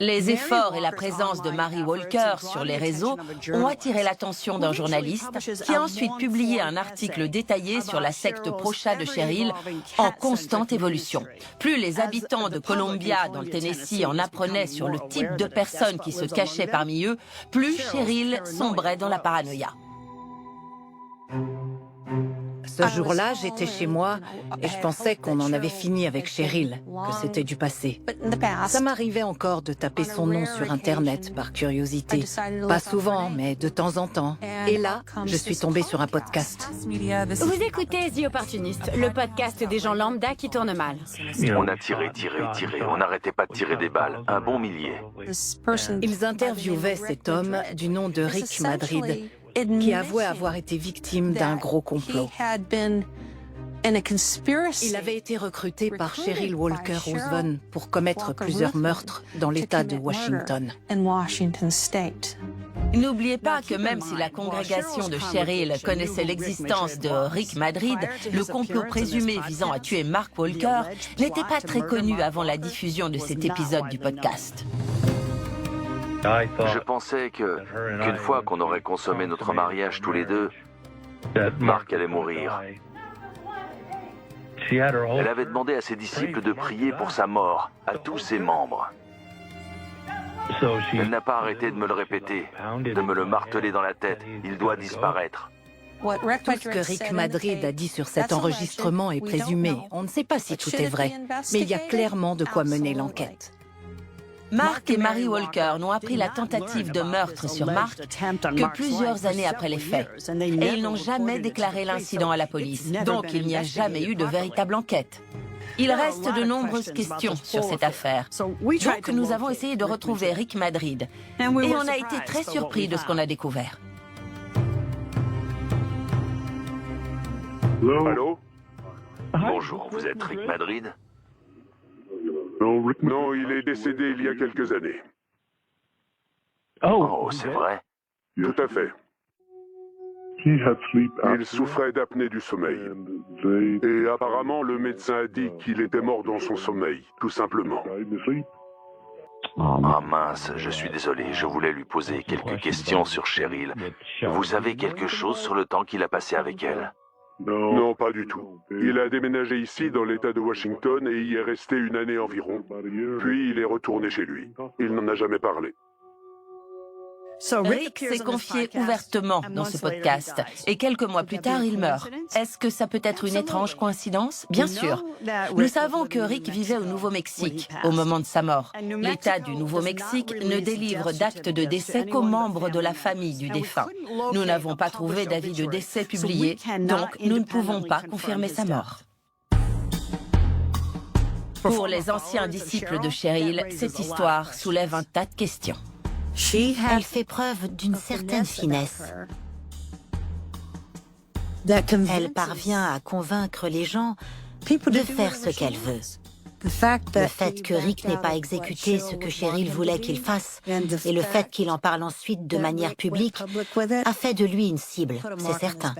Les efforts et la présence de Mary Walker sur les réseaux ont attiré l'attention d'un journaliste qui a ensuite publié un article détaillé sur la secte pro-chat de Cheryl en constante évolution. Plus les habitants de Columbia, dans le Tennessee, en apprenaient sur le type de personnes qui se cachaient parmi eux, plus Cheryl sombrait dans la paranoïa. Ce jour-là, j'étais chez moi et je pensais qu'on en avait fini avec Cheryl, que c'était du passé. Ça m'arrivait encore de taper son nom sur Internet par curiosité. Pas souvent, mais de temps en temps. Et là, je suis tombée sur un podcast. Vous écoutez The Opportunist, le podcast des gens lambda qui tournent mal. On a tiré. On n'arrêtait pas de tirer des balles. Un bon millier. Ils interviewaient cet homme du nom de Rick Madrid, qui avouait avoir été victime d'un gros complot. Il avait été recruté par Cheryl Walker Roosevelt pour commettre plusieurs meurtres dans l'État de Washington. N'oubliez pas que même si la congrégation de Cheryl connaissait l'existence de Rick Madrid, le complot présumé visant à tuer Mark Walker n'était pas très connu avant la diffusion de cet épisode du podcast. Je pensais qu'une fois qu'on aurait consommé notre mariage tous les deux, Mark allait mourir. Elle avait demandé à ses disciples de prier pour sa mort, à tous ses membres. Elle n'a pas arrêté de me le répéter, de me le marteler dans la tête. Il doit disparaître. Tout ce que Rick Madrid a dit sur cet enregistrement est présumé. On ne sait pas si tout est vrai, mais il y a clairement de quoi mener l'enquête. Mark et Mary Walker n'ont appris la tentative de meurtre sur Mark que plusieurs années après les faits. Et ils n'ont jamais déclaré l'incident à la police, donc il n'y a jamais eu de véritable enquête. Il reste de nombreuses questions sur cette affaire. Donc nous avons essayé de retrouver Rick Madrid. Et on a été très surpris de ce qu'on a découvert. Allô? Bonjour, vous êtes Rick Madrid? Non, il est décédé il y a quelques années. Oh, c'est vrai? Tout à fait. Il souffrait d'apnée du sommeil. Et apparemment, le médecin a dit qu'il était mort dans son sommeil, tout simplement. Ah mince, je suis désolé, je voulais lui poser quelques questions sur Cheryl. Vous savez quelque chose sur le temps qu'il a passé avec elle? Non, pas du tout. Il a déménagé ici, dans l'État de Washington, et y est resté une année environ. Puis il est retourné chez lui. Il n'en a jamais parlé. Rick s'est confié ouvertement dans ce podcast et quelques mois plus tard, il meurt. Est-ce que ça peut être une étrange coïncidence? Bien sûr. Nous savons que Rick vivait au Nouveau-Mexique au moment de sa mort. L'État du Nouveau-Mexique ne délivre d'acte de décès qu'aux membres de la famille du défunt. Nous n'avons pas trouvé d'avis de décès publié, donc nous ne pouvons pas confirmer sa mort. Pour les anciens disciples de Cheryl, cette histoire soulève un tas de questions. Elle fait preuve d'une certaine finesse. Elle parvient à convaincre les gens de faire ce qu'elle veut. Le fait que Rick n'ait pas exécuté ce que Cheryl voulait qu'il fasse et le fait qu'il en parle ensuite de manière publique a fait de lui une cible, c'est certain.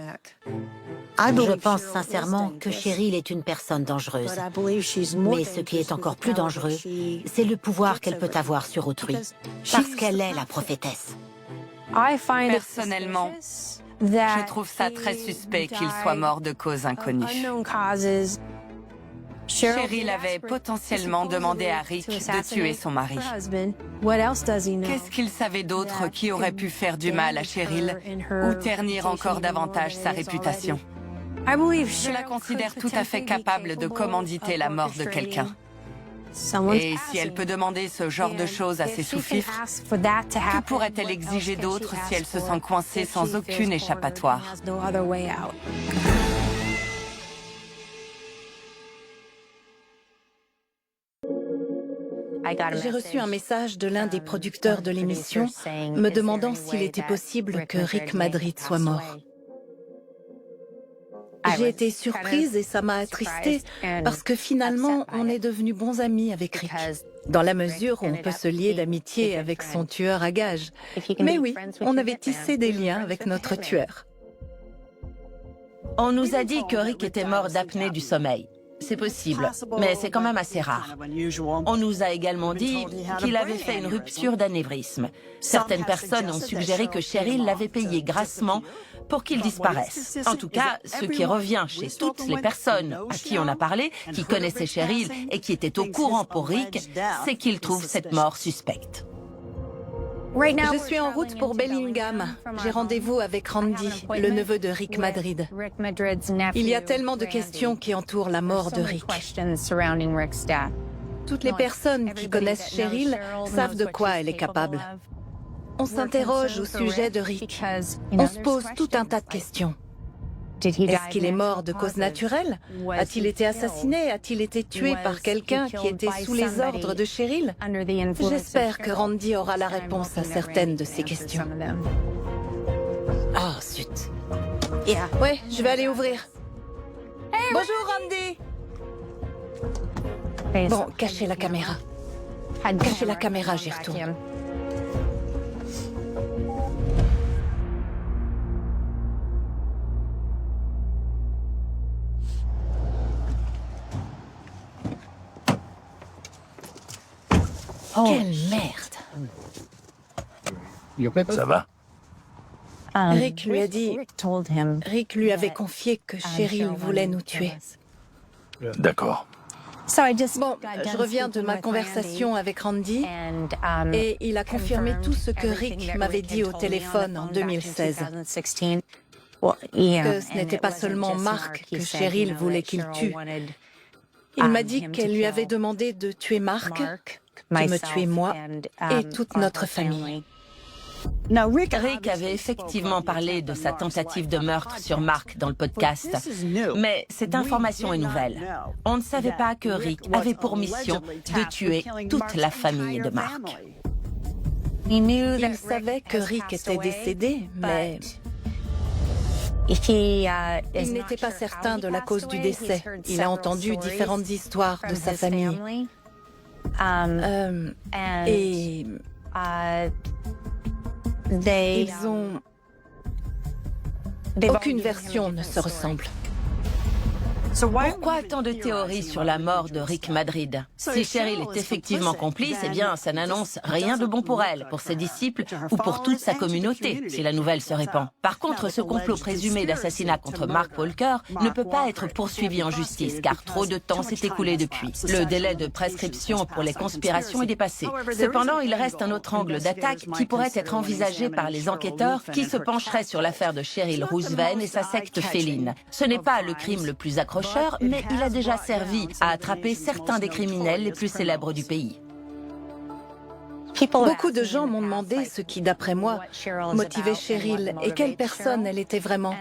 Je pense sincèrement que Cheryl est une personne dangereuse. Mais ce qui est encore plus dangereux, c'est le pouvoir qu'elle peut avoir sur autrui, parce qu'elle est la prophétesse. Personnellement, je trouve ça très suspect qu'il soit mort de cause inconnue. Cheryl avait potentiellement demandé à Rick de tuer son mari. Qu'est-ce qu'il savait d'autre qui aurait pu faire du mal à Cheryl ou ternir encore davantage sa réputation? Je la considère tout à fait capable de commanditer la mort de quelqu'un. Et si elle peut demander ce genre de choses à ses sous-fifres, que pourrait-elle exiger d'autre si elle se sent coincée sans aucune échappatoire? J'ai reçu un message de l'un des producteurs de l'émission me demandant s'il était possible que Rick Madrid soit mort. J'ai été surprise et ça m'a attristée parce que finalement, on est devenus bons amis avec Rick, dans la mesure où on peut se lier d'amitié avec son tueur à gages. Mais oui, on avait tissé des liens avec notre tueur. On nous a dit que Rick était mort d'apnée du sommeil. c'est possible, mais c'est quand même assez rare. On nous a également dit qu'il avait fait une rupture d'anévrisme. Certaines personnes ont suggéré que Cheryl l'avait payé grassement pour qu'il disparaisse. En tout cas, ce qui revient chez toutes les personnes à qui on a parlé, qui connaissaient Cheryl et qui étaient au courant pour Rick, c'est qu'ils trouvent cette mort suspecte. Je suis en route pour Bellingham. J'ai rendez-vous avec Randy, le neveu de Rick Madrid. Il y a tellement de questions qui entourent la mort de Rick. Toutes les personnes qui connaissent Cheryl savent de quoi elle est capable. On s'interroge au sujet de Rick. On se pose tout un tas de questions. Est-ce qu'il est mort de cause naturelle? A-t-il été assassiné? A-t-il été tué par quelqu'un qui était sous les ordres de Cheryl? J'espère que Randy aura la réponse à certaines de ces questions. Oh, zut. Ouais, je vais aller ouvrir. Bonjour, Randy. Bon, cachez la caméra. Cachez la caméra, j'y retourne. Quelle merde! Ça va? Rick lui a dit... Rick lui avait confié que Cheryl voulait nous tuer. D'accord. Bon, je reviens de ma conversation avec Randy et il a confirmé tout ce que Rick m'avait dit au téléphone en 2016. Que ce n'était pas seulement Mark que Cheryl voulait qu'il tue. Il m'a dit qu'elle lui avait demandé de tuer Mark, de me tuer moi et toute notre famille. Rick avait effectivement parlé de sa tentative de meurtre sur Mark dans le podcast. Mais cette information est nouvelle. On ne savait pas que Rick avait pour mission de tuer toute la famille de Mark. Il savait que Rick était décédé, mais... il n'était pas certain de la cause du décès. Il a entendu différentes histoires de sa famille. Et... ils ont... Aucune version ne se ressemble. Pourquoi tant de théories sur la mort de Rick Madrid? Si Cheryl est effectivement complice, eh bien, ça n'annonce rien de bon pour elle, pour ses disciples ou pour toute sa communauté, si la nouvelle se répand. Par contre, ce complot présumé d'assassinat contre Mark Walker ne peut pas être poursuivi en justice, car trop de temps s'est écoulé depuis. Le délai de prescription pour les conspirations est dépassé. Cependant, il reste un autre angle d'attaque qui pourrait être envisagé par les enquêteurs qui se pencheraient sur l'affaire de Cheryl Roosevelt et sa secte féline. Ce n'est pas le crime le plus accrocheur, mais il a déjà servi à attraper certains des criminels les plus célèbres du pays. Beaucoup de gens m'ont demandé ce qui, d'après moi, motivait Cheryl et quelle personne elle était vraiment.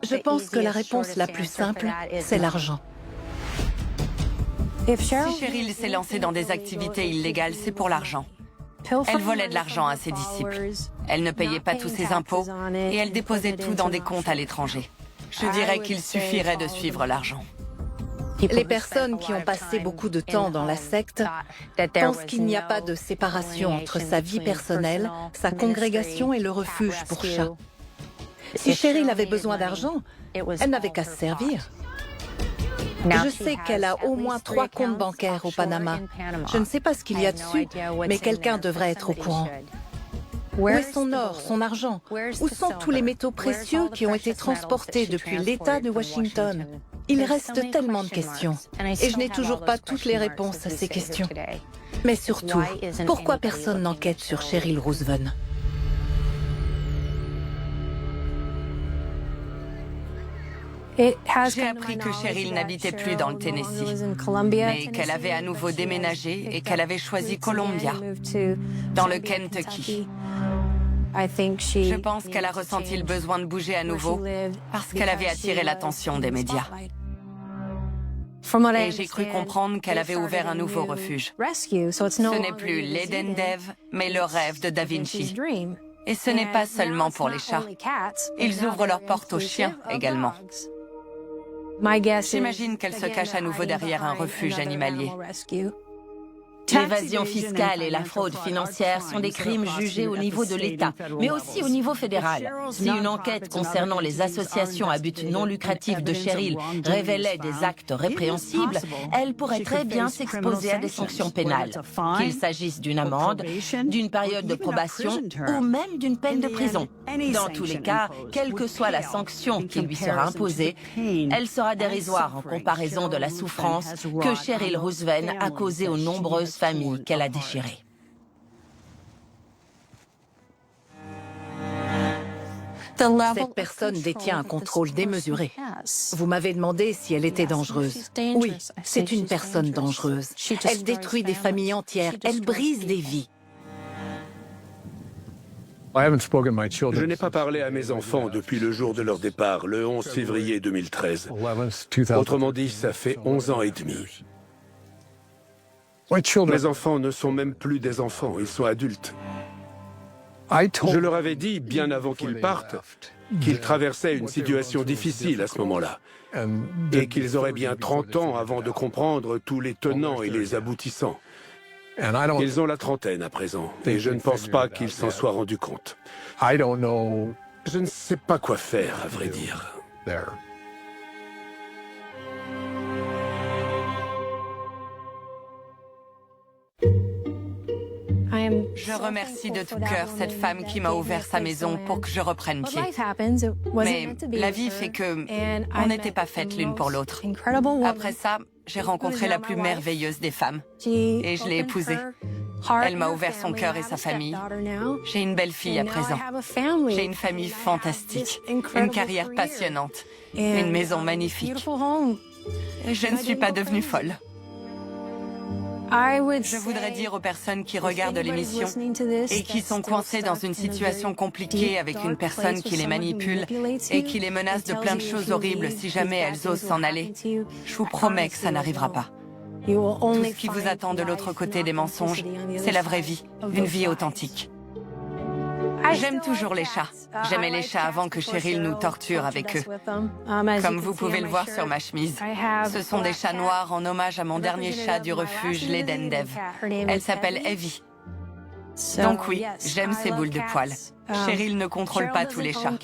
Je pense que la réponse la plus simple, c'est l'argent. Si Cheryl s'est lancée dans des activités illégales, c'est pour l'argent. Elle volait de l'argent à ses disciples. Elle ne payait pas tous ses impôts et elle déposait tout dans des comptes à l'étranger. Je dirais qu'il suffirait de suivre l'argent. Les personnes qui ont passé beaucoup de temps dans la secte pensent qu'il n'y a pas de séparation entre sa vie personnelle, sa congrégation et le refuge pour chats. Si Cheryl avait besoin d'argent, elle n'avait qu'à se servir. Je sais qu'elle a au moins 3 comptes bancaires au Panama. Je ne sais pas ce qu'il y a dessus, mais quelqu'un devrait être au courant. Où est son or, son argent? Où sont tous les métaux précieux qui ont été transportés depuis l'État de Washington? Il reste tellement de questions, et je n'ai toujours pas toutes les réponses à ces questions. Mais surtout, pourquoi personne n'enquête sur Cheryl Roosevelt? J'ai appris que Cheryl n'habitait plus dans le Tennessee, mais qu'elle avait à nouveau déménagé et qu'elle avait choisi Columbia, dans le Kentucky. Je pense qu'elle a ressenti le besoin de bouger à nouveau parce qu'elle avait attiré l'attention des médias. Et j'ai cru comprendre qu'elle avait ouvert un nouveau refuge. Ce n'est plus l'Eden Dev, mais le rêve de Da Vinci. Et ce n'est pas seulement pour les chats. Ils ouvrent leurs portes aux chiens également. J'imagine qu'elle se cache à nouveau derrière un refuge animalier. L'évasion fiscale et la fraude financière sont des crimes jugés au niveau de l'État, mais aussi au niveau fédéral. Si une enquête concernant les associations à but non lucratif de Cheryl révélait des actes répréhensibles, elle pourrait très bien s'exposer à des sanctions pénales, qu'il s'agisse d'une amende, d'une période de probation ou même d'une peine de prison. Dans tous les cas, quelle que soit la sanction qui lui sera imposée, elle sera dérisoire en comparaison de la souffrance que Cheryl Ruthven a causée aux nombreuses familles qu'elle a déchirées. Cette personne détient un contrôle démesuré. Vous m'avez demandé si elle était dangereuse. Oui, c'est une personne dangereuse. Elle détruit des familles entières, elle brise des vies. Je n'ai pas parlé à mes enfants depuis le jour de leur départ, le 11 février 2013. Autrement dit, ça fait 11 ans et demi. Mes enfants ne sont même plus des enfants, ils sont adultes. Je leur avais dit, bien avant qu'ils partent, qu'ils traversaient une situation difficile à ce moment-là, et qu'ils auraient bien 30 ans avant de comprendre tous les tenants et les aboutissants. Ils ont la trentaine à présent, et je ne pense pas qu'ils s'en soient rendus compte. Je ne sais pas quoi faire, à vrai dire. Je remercie de tout cœur cette femme qui m'a ouvert sa maison pour que je reprenne pied. Mais la vie fait que on n'était pas faites l'une pour l'autre. Après ça, j'ai rencontré la plus merveilleuse des femmes et je l'ai épousée. Elle m'a ouvert son cœur et sa famille. J'ai une belle fille à présent. J'ai une famille fantastique, une carrière passionnante, une maison magnifique. Je ne suis pas devenue folle. Je voudrais dire aux personnes qui regardent l'émission et qui sont coincées dans une situation compliquée avec une personne qui les manipule et qui les menace de plein de choses horribles si jamais elles osent s'en aller, je vous promets que ça n'arrivera pas. Tout ce qui vous attend de l'autre côté des mensonges, c'est la vraie vie, une vie authentique. J'aime toujours les chats. J'aimais les chats avant que Cheryl nous torture avec eux. Comme vous pouvez le voir sur ma chemise. Ce sont des chats noirs en hommage à mon dernier chat du refuge, l'Eden Dev. Elle s'appelle Evie. Donc oui, j'aime ces boules de poils. Cheryl ne contrôle pas tous les chats.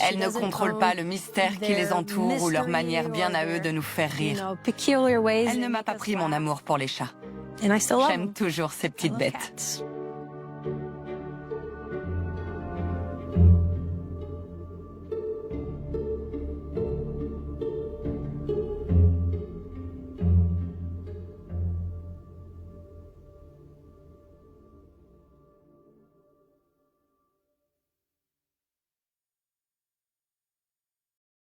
Elle ne contrôle pas le mystère qui les entoure ou leur manière bien à eux de nous faire rire. Elle ne m'a pas pris mon amour pour les chats. J'aime toujours ces petites bêtes.